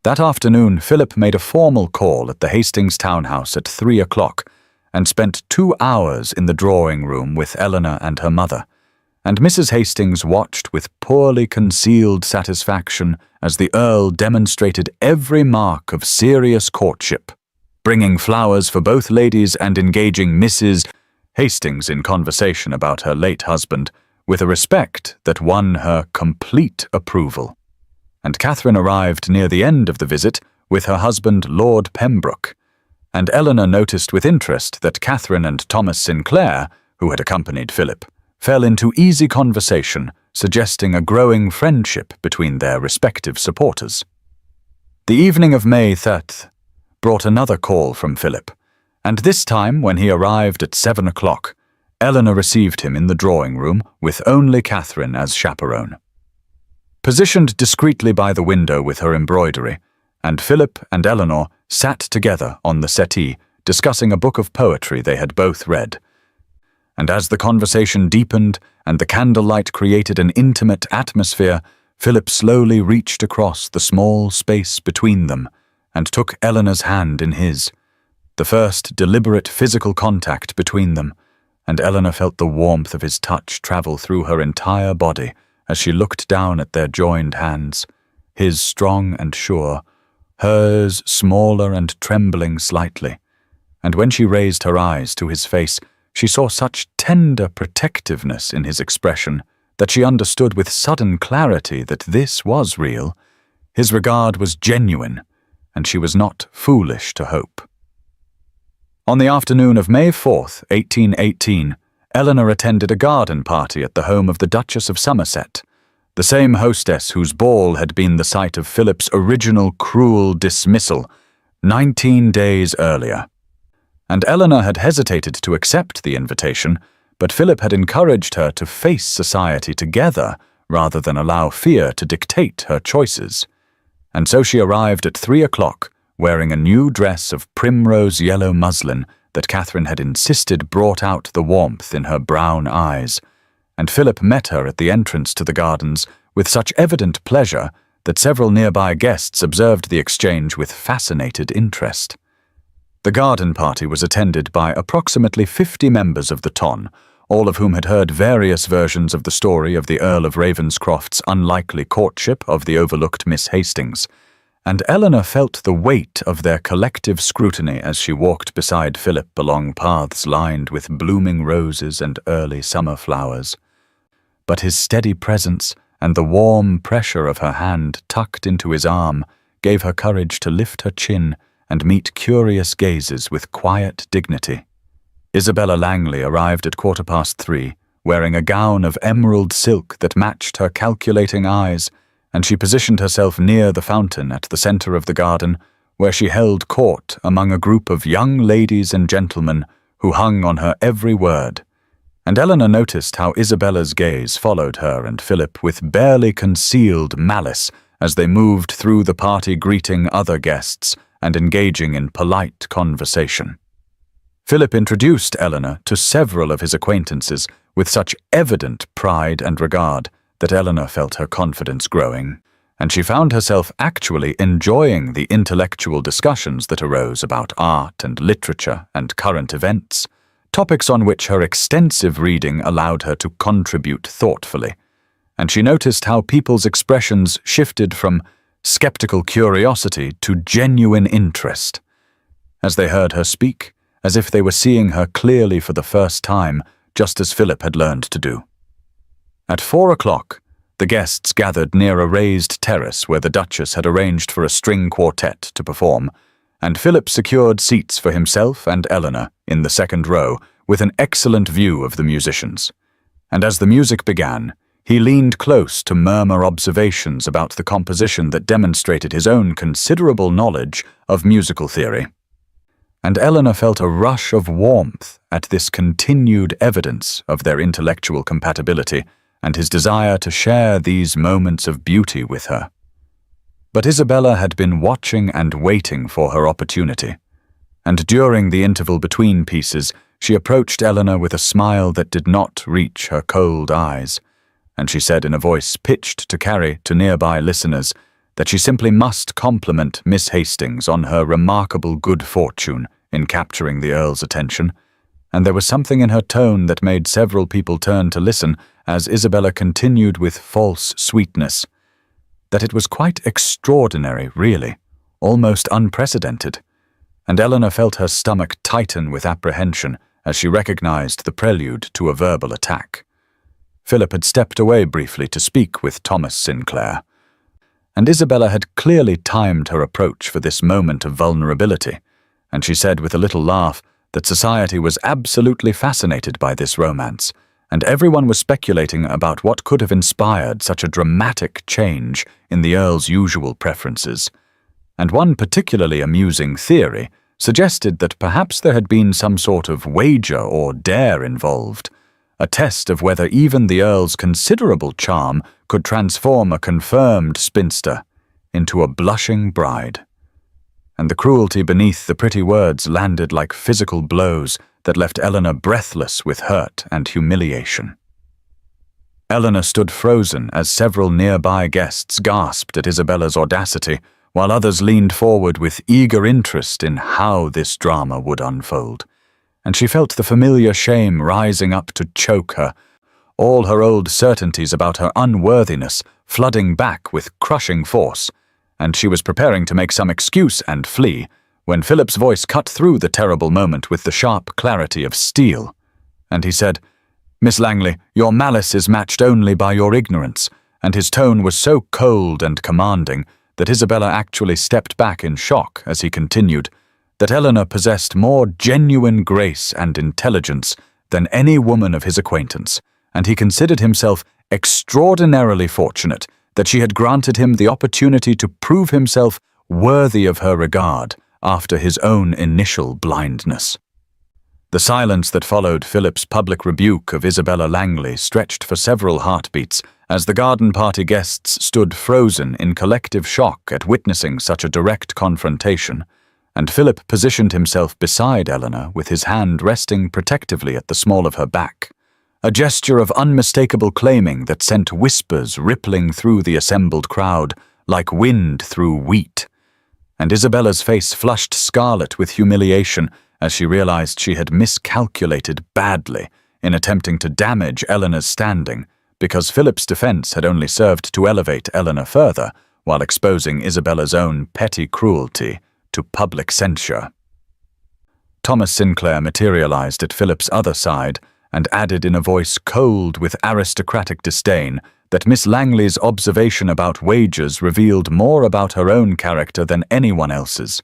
That afternoon, Philip made a formal call at the Hastings townhouse at 3 o'clock and spent 2 hours in the drawing room with Eleanor and her mother, and Mrs. Hastings watched with poorly concealed satisfaction as the Earl demonstrated every mark of serious courtship, bringing flowers for both ladies and engaging Mrs. Hastings in conversation about her late husband, with a respect that won her complete approval. And Catherine arrived near the end of the visit with her husband Lord Pembroke, and Eleanor noticed with interest that Catherine and Thomas Sinclair, who had accompanied Philip, fell into easy conversation, suggesting a growing friendship between their respective supporters. The evening of May 3rd brought another call from Philip, and this time, when he arrived at 7 o'clock, Eleanor received him in the drawing room with only Catherine as chaperone. Positioned discreetly by the window with her embroidery, and Philip and Eleanor sat together on the settee, discussing a book of poetry they had both read. And as the conversation deepened and the candlelight created an intimate atmosphere, Philip slowly reached across the small space between them and took Eleanor's hand in his, the first deliberate physical contact between them, and Eleanor felt the warmth of his touch travel through her entire body as she looked down at their joined hands, his strong and sure, hers smaller and trembling slightly. And when she raised her eyes to his face, she saw such tender protectiveness in his expression that she understood with sudden clarity that this was real. His regard was genuine, and she was not foolish to hope. On the afternoon of May 4th, 1818, Eleanor attended a garden party at the home of the Duchess of Somerset, the same hostess whose ball had been the site of Philip's original cruel dismissal 19 days earlier. And Eleanor had hesitated to accept the invitation, but Philip had encouraged her to face society together rather than allow fear to dictate her choices. And so she arrived at 3 o'clock, wearing a new dress of primrose yellow muslin that Catherine had insisted brought out the warmth in her brown eyes, and Philip met her at the entrance to the gardens with such evident pleasure that several nearby guests observed the exchange with fascinated interest. The garden party was attended by approximately 50 members of the ton, all of whom had heard various versions of the story of the Earl of Ravenscroft's unlikely courtship of the overlooked Miss Hastings, and Eleanor felt the weight of their collective scrutiny as she walked beside Philip along paths lined with blooming roses and early summer flowers. But his steady presence and the warm pressure of her hand tucked into his arm gave her courage to lift her chin and meet curious gazes with quiet dignity. Isabella Langley arrived at 3:15, wearing a gown of emerald silk that matched her calculating eyes, and she positioned herself near the fountain at the center of the garden, where she held court among a group of young ladies and gentlemen who hung on her every word. And Eleanor noticed how Isabella's gaze followed her and Philip with barely concealed malice as they moved through the party, greeting other guests and engaging in polite conversation. Philip introduced Eleanor to several of his acquaintances with such evident pride and regard that Eleanor felt her confidence growing, and she found herself actually enjoying the intellectual discussions that arose about art and literature and current events, topics on which her extensive reading allowed her to contribute thoughtfully. And she noticed how people's expressions shifted from skeptical curiosity to genuine interest, as they heard her speak, as if they were seeing her clearly for the first time, just as Philip had learned to do. At 4 o'clock, the guests gathered near a raised terrace where the Duchess had arranged for a string quartet to perform, and Philip secured seats for himself and Eleanor in the second row with an excellent view of the musicians. And as the music began, he leaned close to murmur observations about the composition that demonstrated his own considerable knowledge of musical theory. And Eleanor felt a rush of warmth at this continued evidence of their intellectual compatibility and his desire to share these moments of beauty with her. But Isabella had been watching and waiting for her opportunity, and during the interval between pieces, she approached Eleanor with a smile that did not reach her cold eyes, and she said in a voice pitched to carry to nearby listeners that she simply must compliment Miss Hastings on her remarkable good fortune in capturing the Earl's attention, and there was something in her tone that made several people turn to listen as Isabella continued with false sweetness, that it was quite extraordinary, really, almost unprecedented, and Eleanor felt her stomach tighten with apprehension as she recognized the prelude to a verbal attack. Philip had stepped away briefly to speak with Thomas Sinclair, and Isabella had clearly timed her approach for this moment of vulnerability, and she said with a little laugh that society was absolutely fascinated by this romance, and everyone was speculating about what could have inspired such a dramatic change in the Earl's usual preferences. And one particularly amusing theory suggested that perhaps there had been some sort of wager or dare involved, a test of whether even the Earl's considerable charm could transform a confirmed spinster into a blushing bride. And the cruelty beneath the pretty words landed like physical blows that left Eleanor breathless with hurt and humiliation. Eleanor stood frozen as several nearby guests gasped at Isabella's audacity, while others leaned forward with eager interest in how this drama would unfold. And she felt the familiar shame rising up to choke her, all her old certainties about her unworthiness flooding back with crushing force, and she was preparing to make some excuse and flee, when Philip's voice cut through the terrible moment with the sharp clarity of steel. And he said, "Miss Langley, your malice is matched only by your ignorance," and his tone was so cold and commanding that Isabella actually stepped back in shock as he continued, that Eleanor possessed more genuine grace and intelligence than any woman of his acquaintance, and he considered himself extraordinarily fortunate that she had granted him the opportunity to prove himself worthy of her regard after his own initial blindness. The silence that followed Philip's public rebuke of Isabella Langley stretched for several heartbeats as the garden party guests stood frozen in collective shock at witnessing such a direct confrontation, and Philip positioned himself beside Eleanor with his hand resting protectively at the small of her back, a gesture of unmistakable claiming that sent whispers rippling through the assembled crowd like wind through wheat. And Isabella's face flushed scarlet with humiliation as she realized she had miscalculated badly in attempting to damage Eleanor's standing, because Philip's defense had only served to elevate Eleanor further while exposing Isabella's own petty cruelty to public censure. Thomas Sinclair materialized at Philip's other side and added in a voice cold with aristocratic disdain that Miss Langley's observation about wagers revealed more about her own character than anyone else's,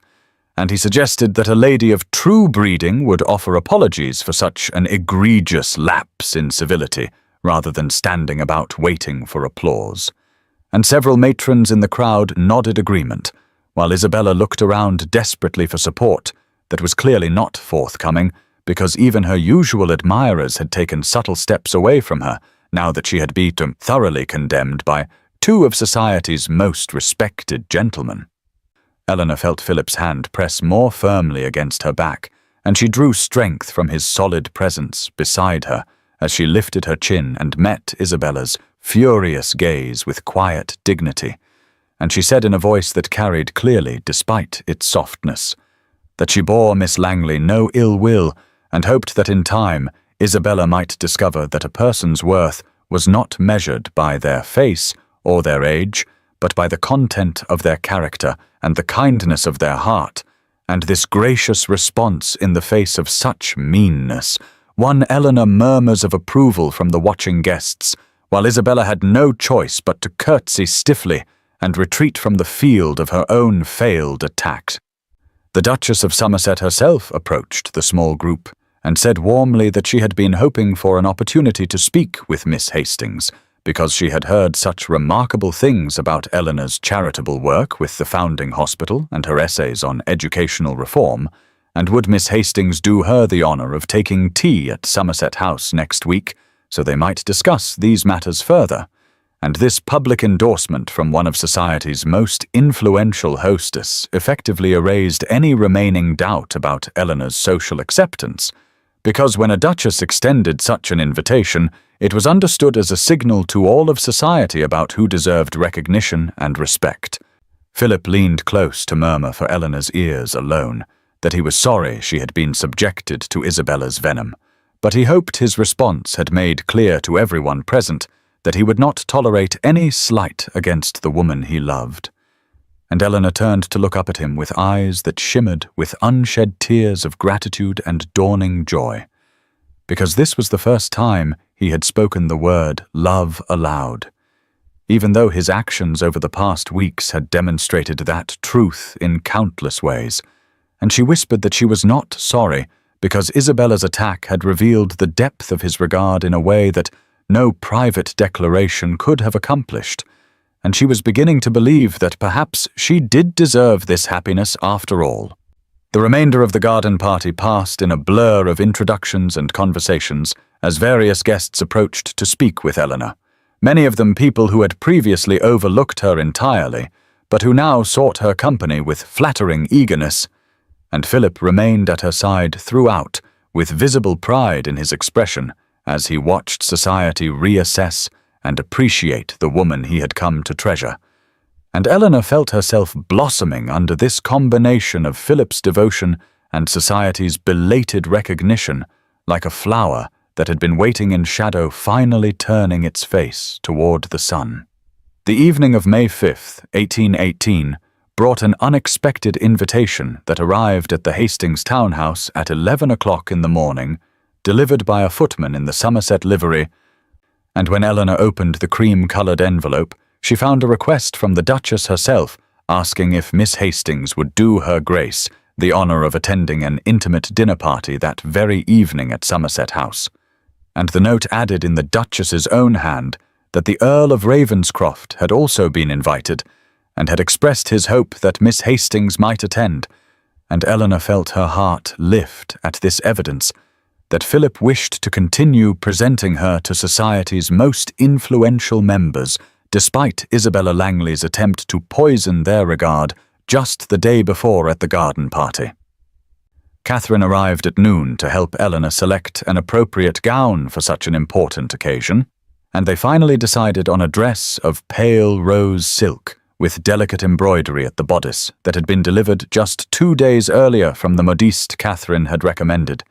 and he suggested that a lady of true breeding would offer apologies for such an egregious lapse in civility, rather than standing about waiting for applause. And several matrons in the crowd nodded agreement, while Isabella looked around desperately for support that was clearly not forthcoming, because even her usual admirers had taken subtle steps away from her now that she had been thoroughly condemned by two of society's most respected gentlemen. Eleanor felt Philip's hand press more firmly against her back, and she drew strength from his solid presence beside her as she lifted her chin and met Isabella's furious gaze with quiet dignity, and she said in a voice that carried clearly despite its softness, that she bore Miss Langley no ill will and hoped that in time Isabella might discover that a person's worth was not measured by their face or their age, but by the content of their character and the kindness of their heart, and this gracious response in the face of such meanness won Eleanor murmurs of approval from the watching guests, while Isabella had no choice but to curtsy stiffly and retreat from the field of her own failed attack. The Duchess of Somerset herself approached the small group and said warmly that she had been hoping for an opportunity to speak with Miss Hastings, because she had heard such remarkable things about Eleanor's charitable work with the Founding Hospital and her essays on educational reform, and would Miss Hastings do her the honour of taking tea at Somerset House next week, so they might discuss these matters further. And this public endorsement from one of society's most influential hostess effectively erased any remaining doubt about Eleanor's social acceptance, because when a duchess extended such an invitation, it was understood as a signal to all of society about who deserved recognition and respect. Philip leaned close to murmur for Eleanor's ears alone that he was sorry she had been subjected to Isabella's venom, but he hoped his response had made clear to everyone present that he would not tolerate any slight against the woman he loved. And Eleanor turned to look up at him with eyes that shimmered with unshed tears of gratitude and dawning joy, because this was the first time he had spoken the word love aloud, even though his actions over the past weeks had demonstrated that truth in countless ways, and she whispered that she was not sorry because Isabella's attack had revealed the depth of his regard in a way that no private declaration could have accomplished, and she was beginning to believe that perhaps she did deserve this happiness after all. The remainder of the garden party passed in a blur of introductions and conversations as various guests approached to speak with Eleanor, many of them people who had previously overlooked her entirely, but who now sought her company with flattering eagerness, and Philip remained at her side throughout, with visible pride in his expression as he watched society reassess and appreciate the woman he had come to treasure. And Eleanor felt herself blossoming under this combination of Philip's devotion and society's belated recognition, like a flower that had been waiting in shadow finally turning its face toward the sun. The evening of May 5th, 1818, brought an unexpected invitation that arrived at the Hastings townhouse at 11 o'clock in the morning, delivered by a footman in the Somerset livery, and when Eleanor opened the cream-colored envelope, she found a request from the Duchess herself asking if Miss Hastings would do her grace the honor of attending an intimate dinner party that very evening at Somerset House. And the note added in the Duchess's own hand that the Earl of Ravenscroft had also been invited and had expressed his hope that Miss Hastings might attend, and Eleanor felt her heart lift at this evidence that Philip wished to continue presenting her to society's most influential members, despite Isabella Langley's attempt to poison their regard just the day before at the garden party. Catherine arrived at noon to help Eleanor select an appropriate gown for such an important occasion, and they finally decided on a dress of pale rose silk with delicate embroidery at the bodice that had been delivered just 2 days earlier from the modiste Catherine had recommended.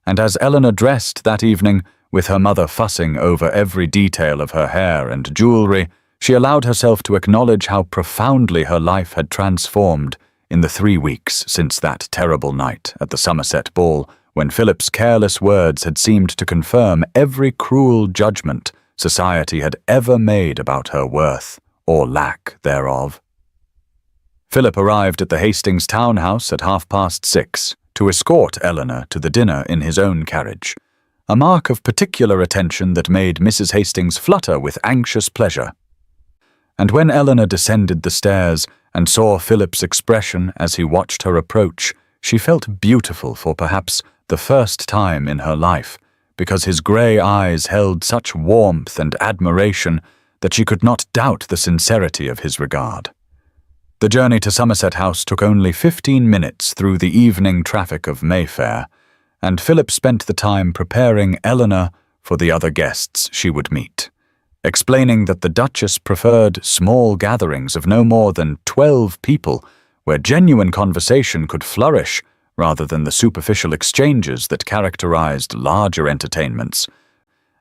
And as Eleanor dressed that evening, with her mother fussing over every detail of her hair and jewelry, she allowed herself to acknowledge how profoundly her life had transformed in the 3 weeks since that terrible night at the Somerset ball, when Philip's careless words had seemed to confirm every cruel judgment society had ever made about her worth, or lack thereof. Philip arrived at the Hastings townhouse at 6:30 to escort Eleanor to the dinner in his own carriage, a mark of particular attention that made Mrs. Hastings flutter with anxious pleasure. And when Eleanor descended the stairs and saw Philip's expression as he watched her approach, she felt beautiful for perhaps the first time in her life, because his grey eyes held such warmth and admiration that she could not doubt the sincerity of his regard. The journey to Somerset House took only 15 minutes through the evening traffic of Mayfair, and Philip spent the time preparing Eleanor for the other guests she would meet, explaining that the Duchess preferred small gatherings of no more than 12 people, where genuine conversation could flourish rather than the superficial exchanges that characterized larger entertainments.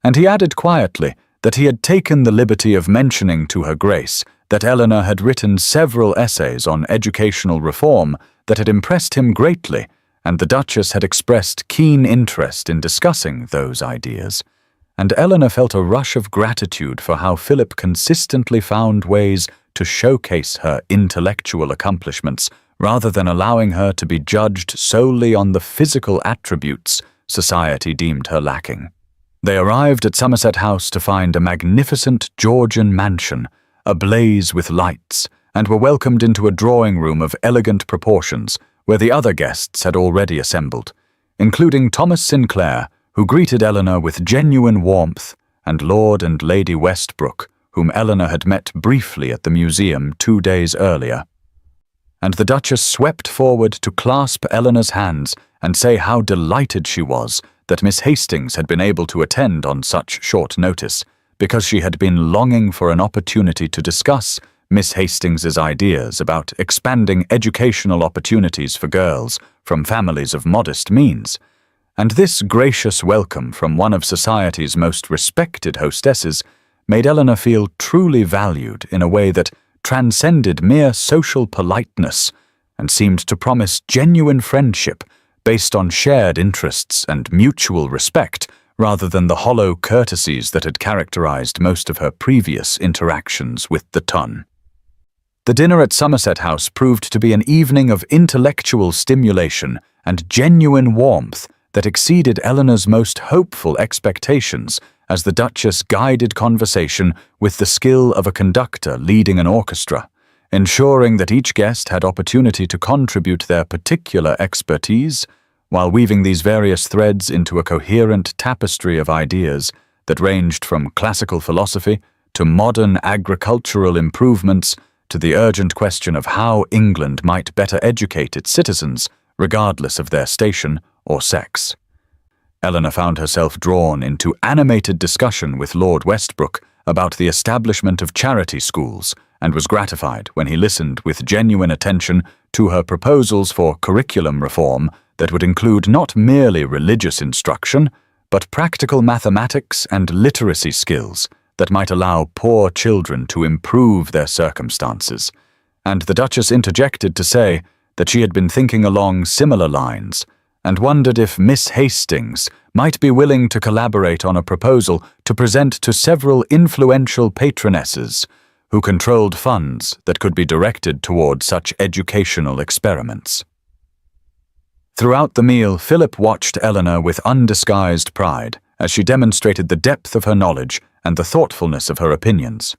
And he added quietly that he had taken the liberty of mentioning to Her Grace that Eleanor had written several essays on educational reform that had impressed him greatly, and the Duchess had expressed keen interest in discussing those ideas. And Eleanor felt a rush of gratitude for how Philip consistently found ways to showcase her intellectual accomplishments rather than allowing her to be judged solely on the physical attributes society deemed her lacking. They arrived at Somerset House to find a magnificent Georgian mansion, ablaze with lights, and were welcomed into a drawing room of elegant proportions where the other guests had already assembled, including Thomas Sinclair, who greeted Eleanor with genuine warmth, and Lord and Lady Westbrook, whom Eleanor had met briefly at the museum 2 days earlier. And the Duchess swept forward to clasp Eleanor's hands and say how delighted she was that Miss Hastings had been able to attend on such short notice, because she had been longing for an opportunity to discuss Miss Hastings's ideas about expanding educational opportunities for girls from families of modest means. And this gracious welcome from one of society's most respected hostesses made Eleanor feel truly valued in a way that transcended mere social politeness and seemed to promise genuine friendship based on shared interests and mutual respect rather than the hollow courtesies that had characterized most of her previous interactions with the ton. The dinner at Somerset House proved to be an evening of intellectual stimulation and genuine warmth that exceeded Eleanor's most hopeful expectations, as the Duchess guided conversation with the skill of a conductor leading an orchestra, ensuring that each guest had opportunity to contribute their particular expertise, while weaving these various threads into a coherent tapestry of ideas that ranged from classical philosophy to modern agricultural improvements to the urgent question of how England might better educate its citizens, regardless of their station or sex. Eleanor found herself drawn into animated discussion with Lord Westbrook about the establishment of charity schools, and was gratified when he listened with genuine attention to her proposals for curriculum reform that would include not merely religious instruction, but practical mathematics and literacy skills that might allow poor children to improve their circumstances. And the Duchess interjected to say that she had been thinking along similar lines, and wondered if Miss Hastings might be willing to collaborate on a proposal to present to several influential patronesses who controlled funds that could be directed toward such educational experiments. Throughout the meal, Philip watched Eleanor with undisguised pride as she demonstrated the depth of her knowledge and the thoughtfulness of her opinions.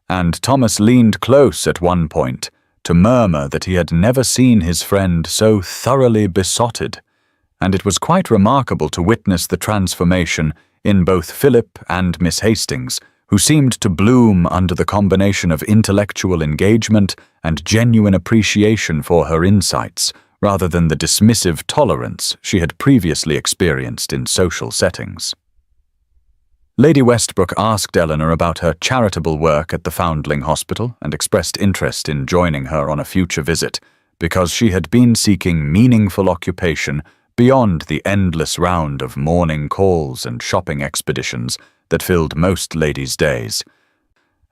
And Thomas leaned close at one point to murmur that he had never seen his friend so thoroughly besotted, and it was quite remarkable to witness the transformation in both Philip and Miss Hastings, who seemed to bloom under the combination of intellectual engagement and genuine appreciation for her insights, rather than the dismissive tolerance she had previously experienced in social settings. Lady Westbrook asked Eleanor about her charitable work at the Foundling Hospital and expressed interest in joining her on a future visit, because she had been seeking meaningful occupation beyond the endless round of morning calls and shopping expeditions that filled most ladies' days.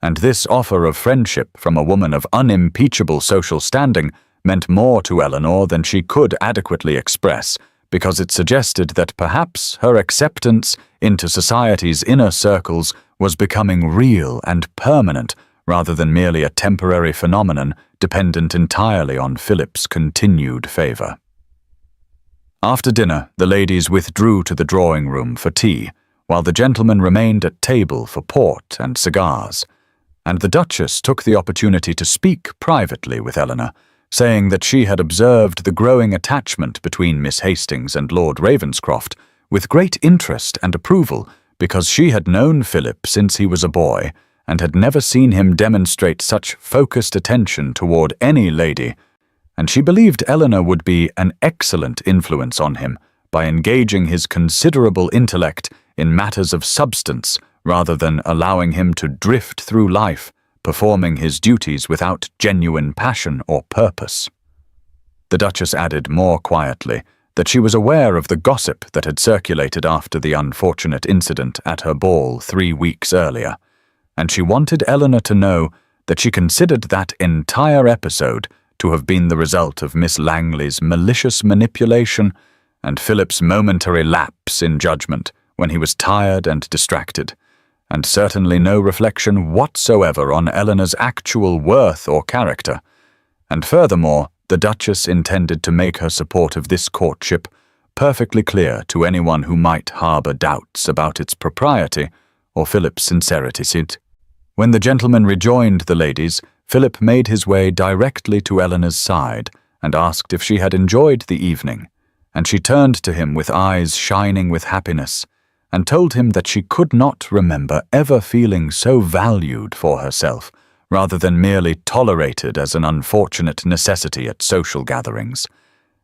And this offer of friendship from a woman of unimpeachable social standing meant more to Eleanor than she could adequately express, because it suggested that perhaps her acceptance into society's inner circles was becoming real and permanent, rather than merely a temporary phenomenon dependent entirely on Philip's continued favor. After dinner, the ladies withdrew to the drawing-room for tea, while the gentlemen remained at table for port and cigars, and the Duchess took the opportunity to speak privately with Eleanor, saying that she had observed the growing attachment between Miss Hastings and Lord Ravenscroft with great interest and approval, because she had known Philip since he was a boy and had never seen him demonstrate such focused attention toward any lady, and she believed Eleanor would be an excellent influence on him by engaging his considerable intellect in matters of substance rather than allowing him to drift through life, performing his duties without genuine passion or purpose. The Duchess added more quietly that she was aware of the gossip that had circulated after the unfortunate incident at her ball 3 weeks earlier, and she wanted Eleanor to know that she considered that entire episode to have been the result of Miss Langley's malicious manipulation and Philip's momentary lapse in judgment when he was tired and distracted, and certainly no reflection whatsoever on Eleanor's actual worth or character. And furthermore, the Duchess intended to make her support of this courtship perfectly clear to anyone who might harbor doubts about its propriety or Philip's sincerity. When the gentlemen rejoined the ladies, Philip made his way directly to Eleanor's side and asked if she had enjoyed the evening, and she turned to him with eyes shining with happiness, and told him that she could not remember ever feeling so valued for herself, rather than merely tolerated as an unfortunate necessity at social gatherings.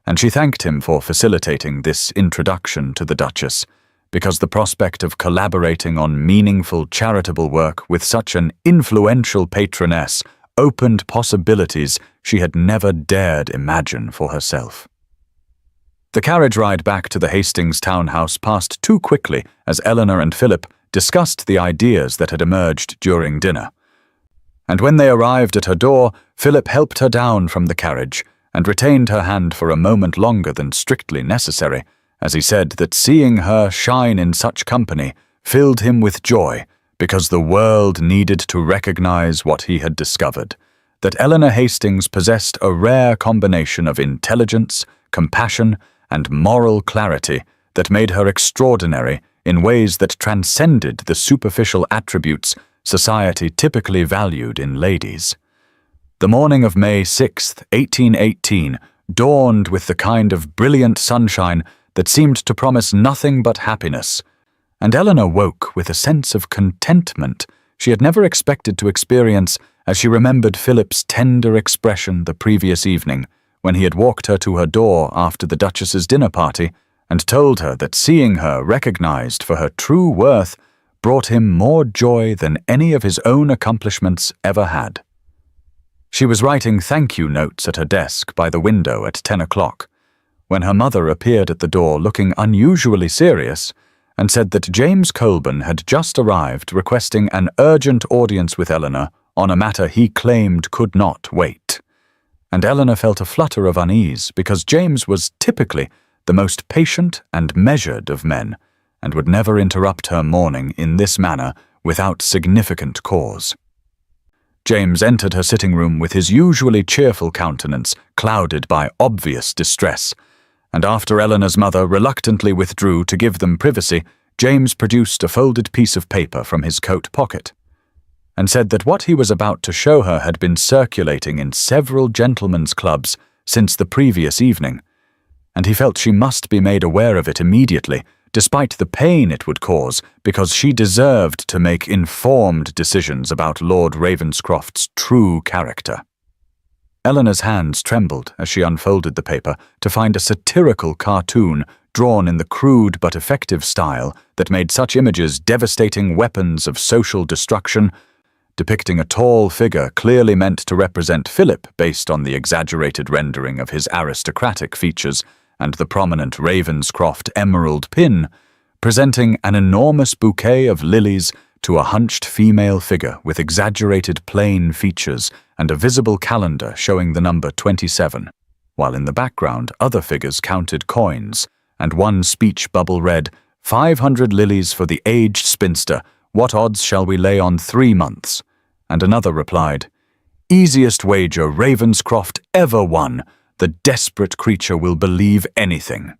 And she thanked him for facilitating this introduction to the Duchess, because the prospect of collaborating on meaningful charitable work with such an influential patroness opened possibilities she had never dared imagine for herself. The carriage ride back to the Hastings townhouse passed too quickly as Eleanor and Philip discussed the ideas that had emerged during dinner. And when they arrived at her door, Philip helped her down from the carriage and retained her hand for a moment longer than strictly necessary, as he said that seeing her shine in such company filled him with joy because the world needed to recognize what he had discovered, that Eleanor Hastings possessed a rare combination of intelligence, compassion, and moral clarity that made her extraordinary in ways that transcended the superficial attributes society typically valued in ladies. The morning of May 6, 1818, dawned with the kind of brilliant sunshine that seemed to promise nothing but happiness, and Eleanor woke with a sense of contentment she had never expected to experience as she remembered Philip's tender expression the previous evening when he had walked her to her door after the Duchess's dinner party and told her that seeing her recognized for her true worth brought him more joy than any of his own accomplishments ever had. She was writing thank-you notes at her desk by the window at 10 o'clock, when her mother appeared at the door looking unusually serious and said that James Colburn had just arrived requesting an urgent audience with Eleanor on a matter he claimed could not wait. And Eleanor felt a flutter of unease because James was typically the most patient and measured of men, and would never interrupt her morning in this manner without significant cause. James entered her sitting room with his usually cheerful countenance clouded by obvious distress, and after Eleanor's mother reluctantly withdrew to give them privacy, James produced a folded piece of paper from his coat pocket, and said that what he was about to show her had been circulating in several gentlemen's clubs since the previous evening, and he felt she must be made aware of it immediately, despite the pain it would cause, because she deserved to make informed decisions about Lord Ravenscroft's true character. Eleanor's hands trembled as she unfolded the paper to find a satirical cartoon drawn in the crude but effective style that made such images devastating weapons of social destruction, depicting a tall figure clearly meant to represent Philip based on the exaggerated rendering of his aristocratic features and the prominent Ravenscroft emerald pin, presenting an enormous bouquet of lilies to a hunched female figure with exaggerated plain features and a visible calendar showing the number 27, while in the background other figures counted coins, and one speech bubble read, 500 lilies for the aged spinster, what odds shall we lay on 3 months? And another replied, easiest wager Ravenscroft ever won, the desperate creature will believe anything.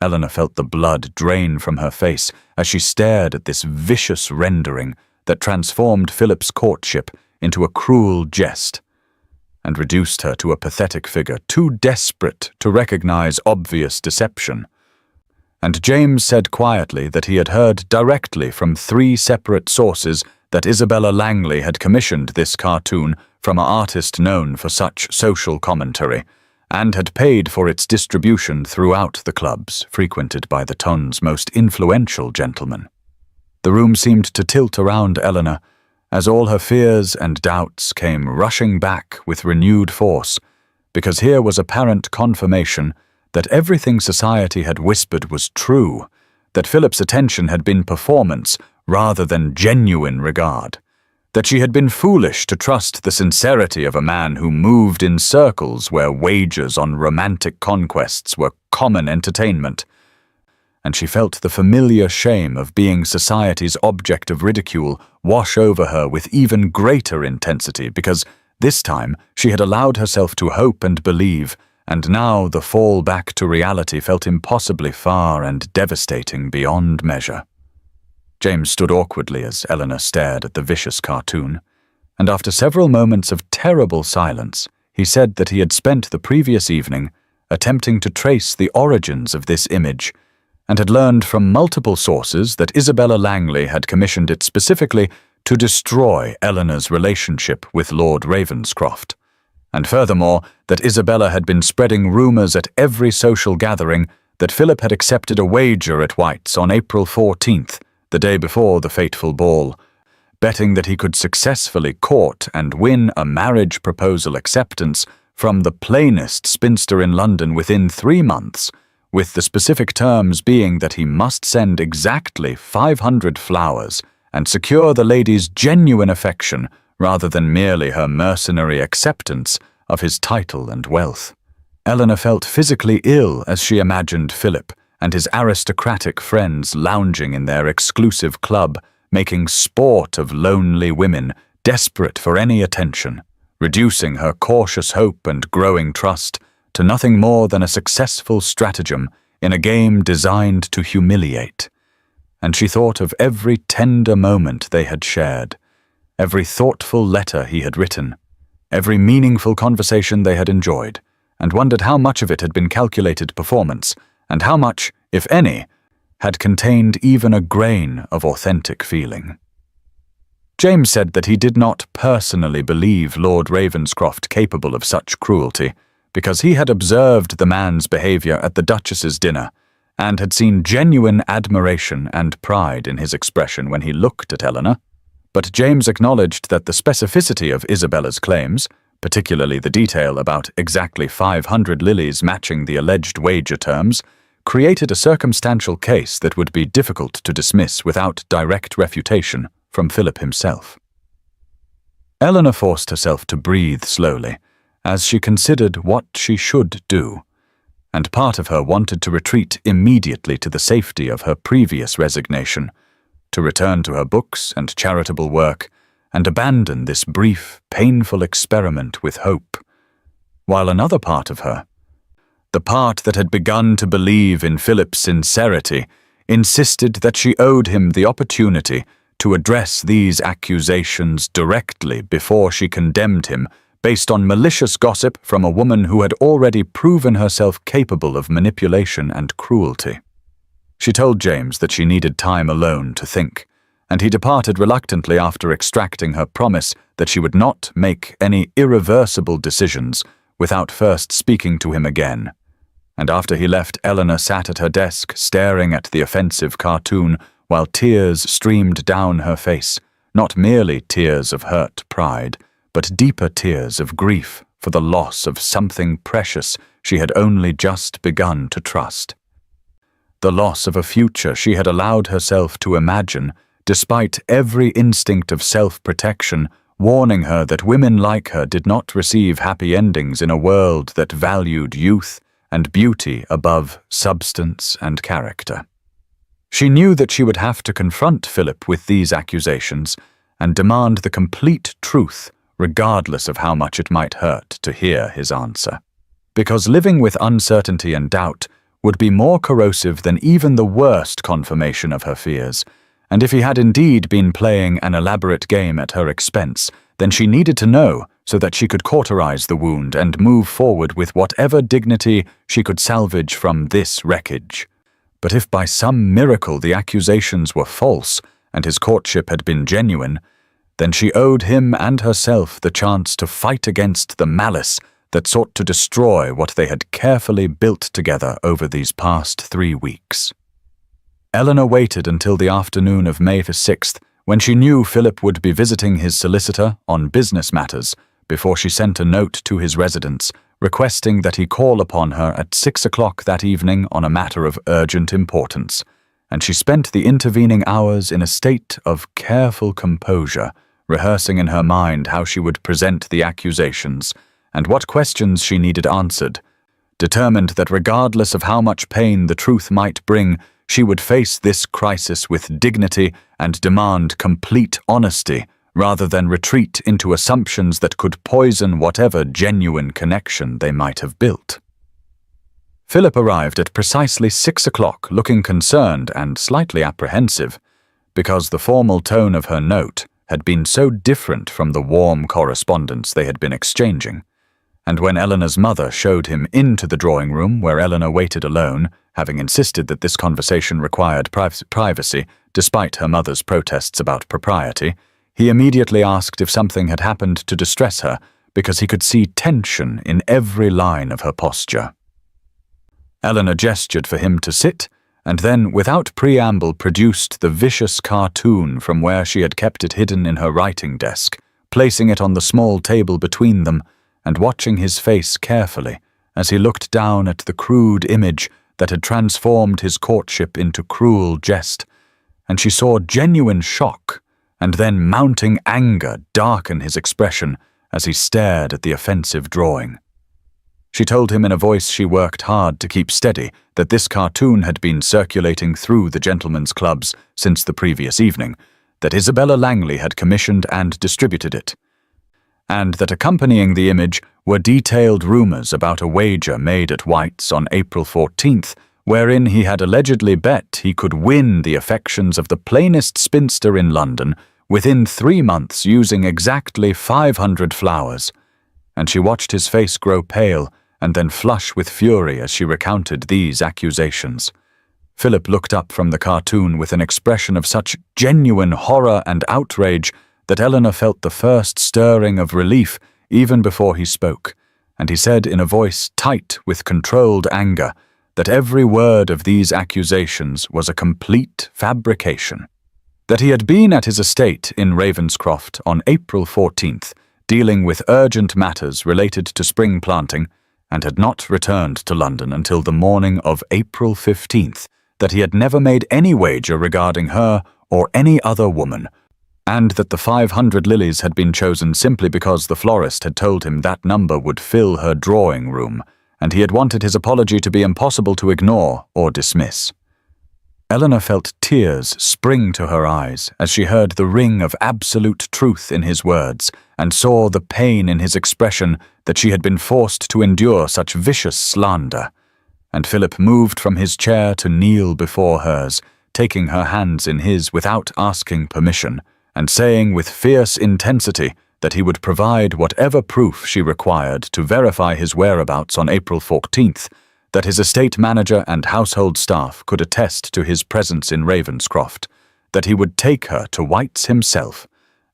Eleanor felt the blood drain from her face as she stared at this vicious rendering that transformed Philip's courtship into a cruel jest, and reduced her to a pathetic figure too desperate to recognize obvious deception. And James said quietly that he had heard directly from 3 separate sources that Isabella Langley had commissioned this cartoon from an artist known for such social commentary, and had paid for its distribution throughout the clubs frequented by the town's most influential gentlemen. The room seemed to tilt around Eleanor, as all her fears and doubts came rushing back with renewed force, because here was apparent confirmation that everything society had whispered was true, that Philip's attention had been performance rather than genuine regard, that she had been foolish to trust the sincerity of a man who moved in circles where wagers on romantic conquests were common entertainment, and she felt the familiar shame of being society's object of ridicule wash over her with even greater intensity because this time she had allowed herself to hope and believe, and now the fall back to reality felt impossibly far and devastating beyond measure. James stood awkwardly as Eleanor stared at the vicious cartoon, and after several moments of terrible silence, he said that he had spent the previous evening attempting to trace the origins of this image, and had learned from multiple sources that Isabella Langley had commissioned it specifically to destroy Eleanor's relationship with Lord Ravenscroft, and furthermore that Isabella had been spreading rumors at every social gathering that Philip had accepted a wager at White's on April 14th, the day before the fateful ball, betting that he could successfully court and win a marriage proposal acceptance from the plainest spinster in London within 3 months, with the specific terms being that he must send exactly 500 flowers and secure the lady's genuine affection rather than merely her mercenary acceptance of his title and wealth. Eleanor felt physically ill as she imagined Philip and his aristocratic friends lounging in their exclusive club, making sport of lonely women desperate for any attention, reducing her cautious hope and growing trust to nothing more than a successful stratagem in a game designed to humiliate. And she thought of every tender moment they had shared, every thoughtful letter he had written, every meaningful conversation they had enjoyed, and wondered how much of it had been calculated performance, and how much, if any, had contained even a grain of authentic feeling. James said that he did not personally believe Lord Ravenscroft capable of such cruelty, because he had observed the man's behaviour at the Duchess's dinner, and had seen genuine admiration and pride in his expression when he looked at Eleanor. But James acknowledged that the specificity of Isabella's claims, particularly the detail about exactly 500 lilies matching the alleged wager terms, created a circumstantial case that would be difficult to dismiss without direct refutation from Philip himself. Eleanor forced herself to breathe slowly, as she considered what she should do, and part of her wanted to retreat immediately to the safety of her previous resignation, to return to her books and charitable work, and abandon this brief, painful experiment with hope, while another part of her, the part that had begun to believe in Philip's sincerity, insisted that she owed him the opportunity to address these accusations directly before she condemned him based on malicious gossip from a woman who had already proven herself capable of manipulation and cruelty. She told James that she needed time alone to think, and he departed reluctantly after extracting her promise that she would not make any irreversible decisions without first speaking to him again. And after he left, Eleanor sat at her desk staring at the offensive cartoon while tears streamed down her face, not merely tears of hurt pride, but deeper tears of grief for the loss of something precious she had only just begun to trust. The loss of a future she had allowed herself to imagine, despite every instinct of self-protection warning her that women like her did not receive happy endings in a world that valued youth and beauty above substance and character. She knew that she would have to confront Philip with these accusations and demand the complete truth, regardless of how much it might hurt to hear his answer. Because living with uncertainty and doubt would be more corrosive than even the worst confirmation of her fears, and if he had indeed been playing an elaborate game at her expense, then she needed to know so that she could cauterize the wound and move forward with whatever dignity she could salvage from this wreckage. But if by some miracle the accusations were false and his courtship had been genuine, then she owed him and herself the chance to fight against the malice that sought to destroy what they had carefully built together over these past 3 weeks. Eleanor waited until the afternoon of May the 6th, when she knew Philip would be visiting his solicitor on business matters, before she sent a note to his residence requesting that he call upon her at 6 o'clock that evening on a matter of urgent importance, and she spent the intervening hours in a state of careful composure, rehearsing in her mind how she would present the accusations and what questions she needed answered, determined that regardless of how much pain the truth might bring, she would face this crisis with dignity and demand complete honesty, rather than retreat into assumptions that could poison whatever genuine connection they might have built. Philip arrived at precisely 6 o'clock, looking concerned and slightly apprehensive, because the formal tone of her note had been so different from the warm correspondence they had been exchanging. And when Eleanor's mother showed him into the drawing room where Eleanor waited alone, having insisted that this conversation required privacy despite her mother's protests about propriety, he immediately asked if something had happened to distress her, because he could see tension in every line of her posture. Eleanor gestured for him to sit, and then, without preamble, produced the vicious cartoon from where she had kept it hidden in her writing desk, placing it on the small table between them, and watching his face carefully as he looked down at the crude image that had transformed his courtship into cruel jest, and she saw genuine shock and then mounting anger darken his expression as he stared at the offensive drawing. She told him in a voice she worked hard to keep steady that this cartoon had been circulating through the gentlemen's clubs since the previous evening, that Isabella Langley had commissioned and distributed it, and that accompanying the image were detailed rumors about a wager made at White's on April 14th, wherein he had allegedly bet he could win the affections of the plainest spinster in London within 3 months using exactly 500 flowers. And she watched his face grow pale and then flush with fury as she recounted these accusations. Philip looked up from the cartoon with an expression of such genuine horror and outrage that Eleanor felt the first stirring of relief even before he spoke, and he said in a voice tight with controlled anger that every word of these accusations was a complete fabrication. That he had been at his estate in Ravenscroft on April 14th, dealing with urgent matters related to spring planting, and had not returned to London until the morning of April 15th, that he had never made any wager regarding her or any other woman, and that the 500 lilies had been chosen simply because the florist had told him that number would fill her drawing room, and he had wanted his apology to be impossible to ignore or dismiss. Eleanor felt tears spring to her eyes as she heard the ring of absolute truth in his words and saw the pain in his expression that she had been forced to endure such vicious slander. And Philip moved from his chair to kneel before hers, taking her hands in his without asking permission, and saying with fierce intensity that he would provide whatever proof she required to verify his whereabouts on April 14th, that his estate manager and household staff could attest to his presence in Ravenscroft, that he would take her to White's himself,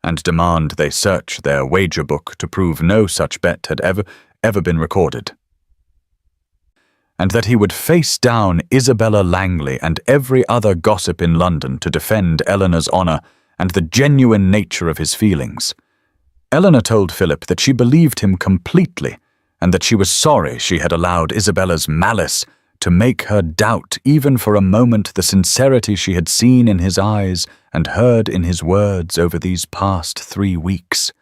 and demand they search their wager book to prove no such bet had ever been recorded, and that he would face down Isabella Langley and every other gossip in London to defend Eleanor's honour and the genuine nature of his feelings. Eleanor told Philip that she believed him completely, and that she was sorry she had allowed Isabella's malice to make her doubt even for a moment the sincerity she had seen in his eyes and heard in his words over these past 3 weeks.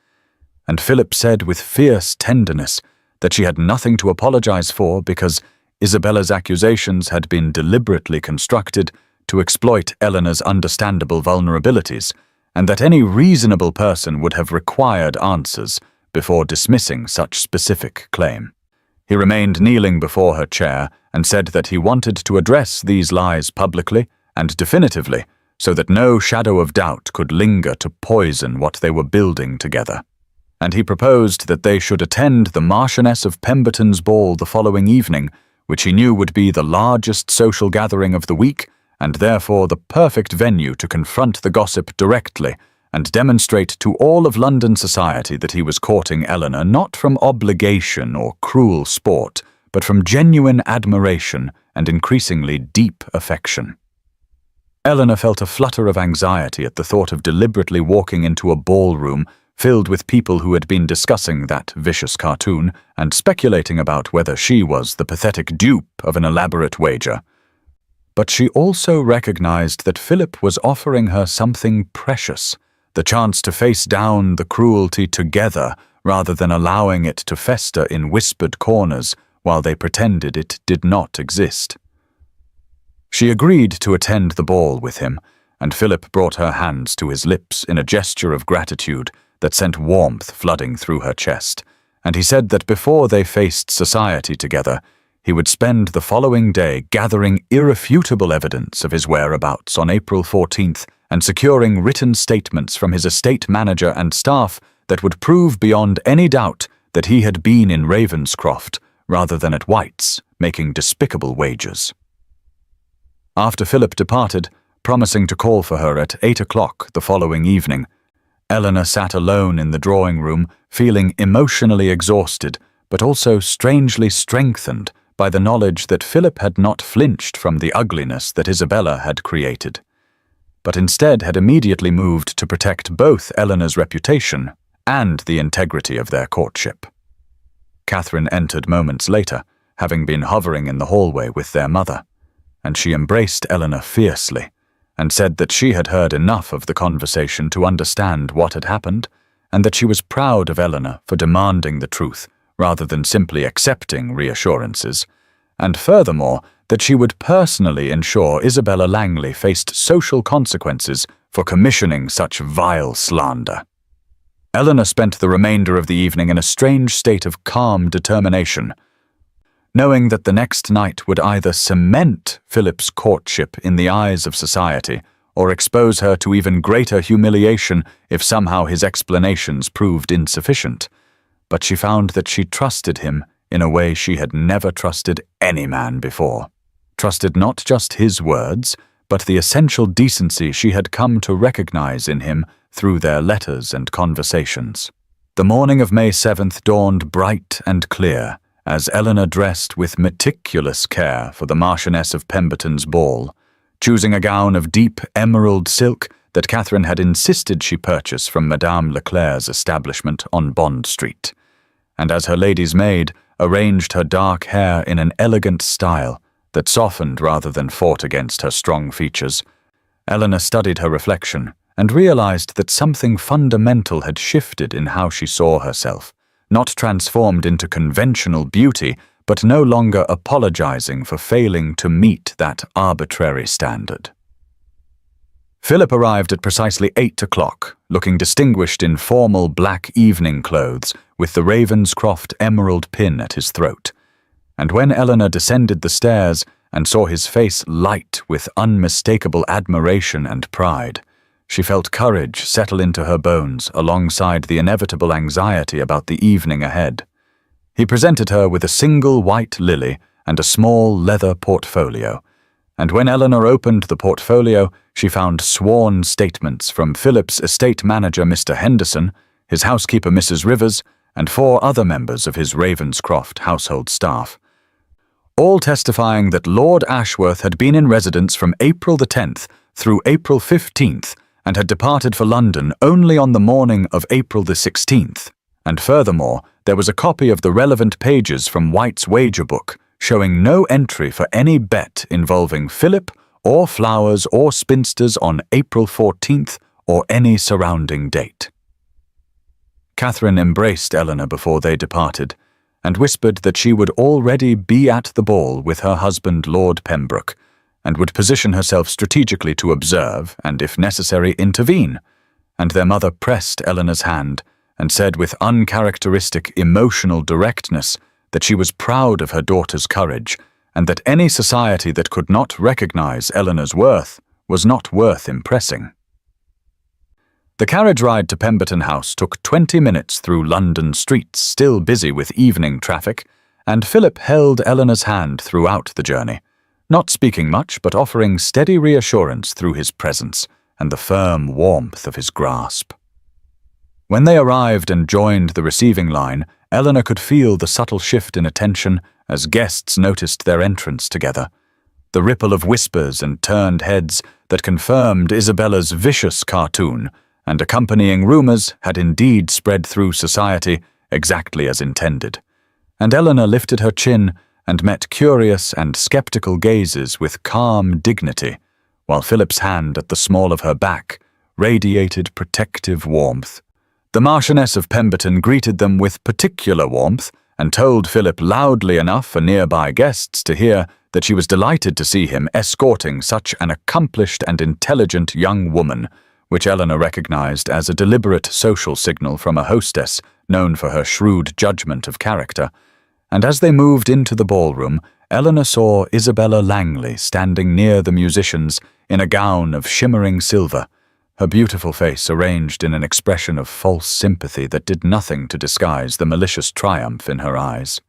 And Philip said with fierce tenderness that she had nothing to apologize for because Isabella's accusations had been deliberately constructed to exploit Eleanor's understandable vulnerabilities, and that any reasonable person would have required answers before dismissing such specific claim. He remained kneeling before her chair and said that he wanted to address these lies publicly and definitively so that no shadow of doubt could linger to poison what they were building together. And he proposed that they should attend the Marchioness of Pemberton's ball the following evening, which he knew would be the largest social gathering of the week and therefore the perfect venue to confront the gossip directly and demonstrate to all of London society that he was courting Eleanor not from obligation or cruel sport, but from genuine admiration and increasingly deep affection. Eleanor felt a flutter of anxiety at the thought of deliberately walking into a ballroom filled with people who had been discussing that vicious cartoon and speculating about whether she was the pathetic dupe of an elaborate wager. But she also recognized that Philip was offering her something precious, the chance to face down the cruelty together rather than allowing it to fester in whispered corners while they pretended it did not exist. She agreed to attend the ball with him, and Philip brought her hands to his lips in a gesture of gratitude that sent warmth flooding through her chest, and he said that before they faced society together, he would spend the following day gathering irrefutable evidence of his whereabouts on April 14th and securing written statements from his estate manager and staff that would prove beyond any doubt that he had been in Ravenscroft rather than at White's, making despicable wagers. After Philip departed, promising to call for her at 8 o'clock the following evening, Eleanor sat alone in the drawing room, feeling emotionally exhausted, but also strangely strengthened by the knowledge that Philip had not flinched from the ugliness that Isabella had created, but instead had immediately moved to protect both Eleanor's reputation and the integrity of their courtship. Catherine entered moments later, having been hovering in the hallway with their mother, and she embraced Eleanor fiercely and said that she had heard enough of the conversation to understand what had happened, and that she was proud of Eleanor for demanding the truth rather than simply accepting reassurances, and furthermore, that she would personally ensure Isabella Langley faced social consequences for commissioning such vile slander. Eleanor spent the remainder of the evening in a strange state of calm determination, knowing that the next night would either cement Philip's courtship in the eyes of society or expose her to even greater humiliation if somehow his explanations proved insufficient. But she found that she trusted him in a way she had never trusted any man before. Trusted not just his words, but the essential decency she had come to recognize in him through their letters and conversations. The morning of May 7th dawned bright and clear, as Eleanor dressed with meticulous care for the Marchioness of Pemberton's ball, choosing a gown of deep emerald silk that Catherine had insisted she purchase from Madame Leclerc's establishment on Bond Street, and as her lady's maid arranged her dark hair in an elegant style that softened rather than fought against her strong features, Eleanor studied her reflection and realized that something fundamental had shifted in how she saw herself, not transformed into conventional beauty, but no longer apologizing for failing to meet that arbitrary standard. Philip arrived at precisely 8 o'clock, looking distinguished in formal black evening clothes with the Ravenscroft emerald pin at his throat. And when Eleanor descended the stairs and saw his face light with unmistakable admiration and pride, she felt courage settle into her bones alongside the inevitable anxiety about the evening ahead. He presented her with a single white lily and a small leather portfolio, and when Eleanor opened the portfolio, she found sworn statements from Philip's estate manager, Mr. Henderson, his housekeeper, Mrs. Rivers, and 4 other members of his Ravenscroft household staff, all testifying that Lord Ashworth had been in residence from April the 10th through April 15th and had departed for London only on the morning of April the 16th. And furthermore, there was a copy of the relevant pages from White's wager book showing no entry for any bet involving Philip or flowers or spinsters on April 14th or any surrounding date. Catherine embraced Eleanor before they departed, and whispered that she would already be at the ball with her husband Lord Pembroke, and would position herself strategically to observe, and if necessary intervene, and their mother pressed Eleanor's hand and said with uncharacteristic emotional directness that she was proud of her daughter's courage, and that any society that could not recognize Eleanor's worth was not worth impressing. The carriage ride to Pemberton House took 20 minutes through London streets still busy with evening traffic, and Philip held Eleanor's hand throughout the journey, not speaking much but offering steady reassurance through his presence and the firm warmth of his grasp. When they arrived and joined the receiving line, Eleanor could feel the subtle shift in attention as guests noticed their entrance together, the ripple of whispers and turned heads that confirmed Isabella's vicious cartoon and accompanying rumors had indeed spread through society exactly as intended, and Eleanor lifted her chin and met curious and skeptical gazes with calm dignity, while Philip's hand at the small of her back radiated protective warmth. The Marchioness of Pemberton greeted them with particular warmth and told Philip loudly enough for nearby guests to hear that she was delighted to see him escorting such an accomplished and intelligent young woman, which Eleanor recognized as a deliberate social signal from a hostess known for her shrewd judgment of character. And as they moved into the ballroom, Eleanor saw Isabella Langley standing near the musicians in a gown of shimmering silver, her beautiful face arranged in an expression of false sympathy that did nothing to disguise the malicious triumph in her eyes.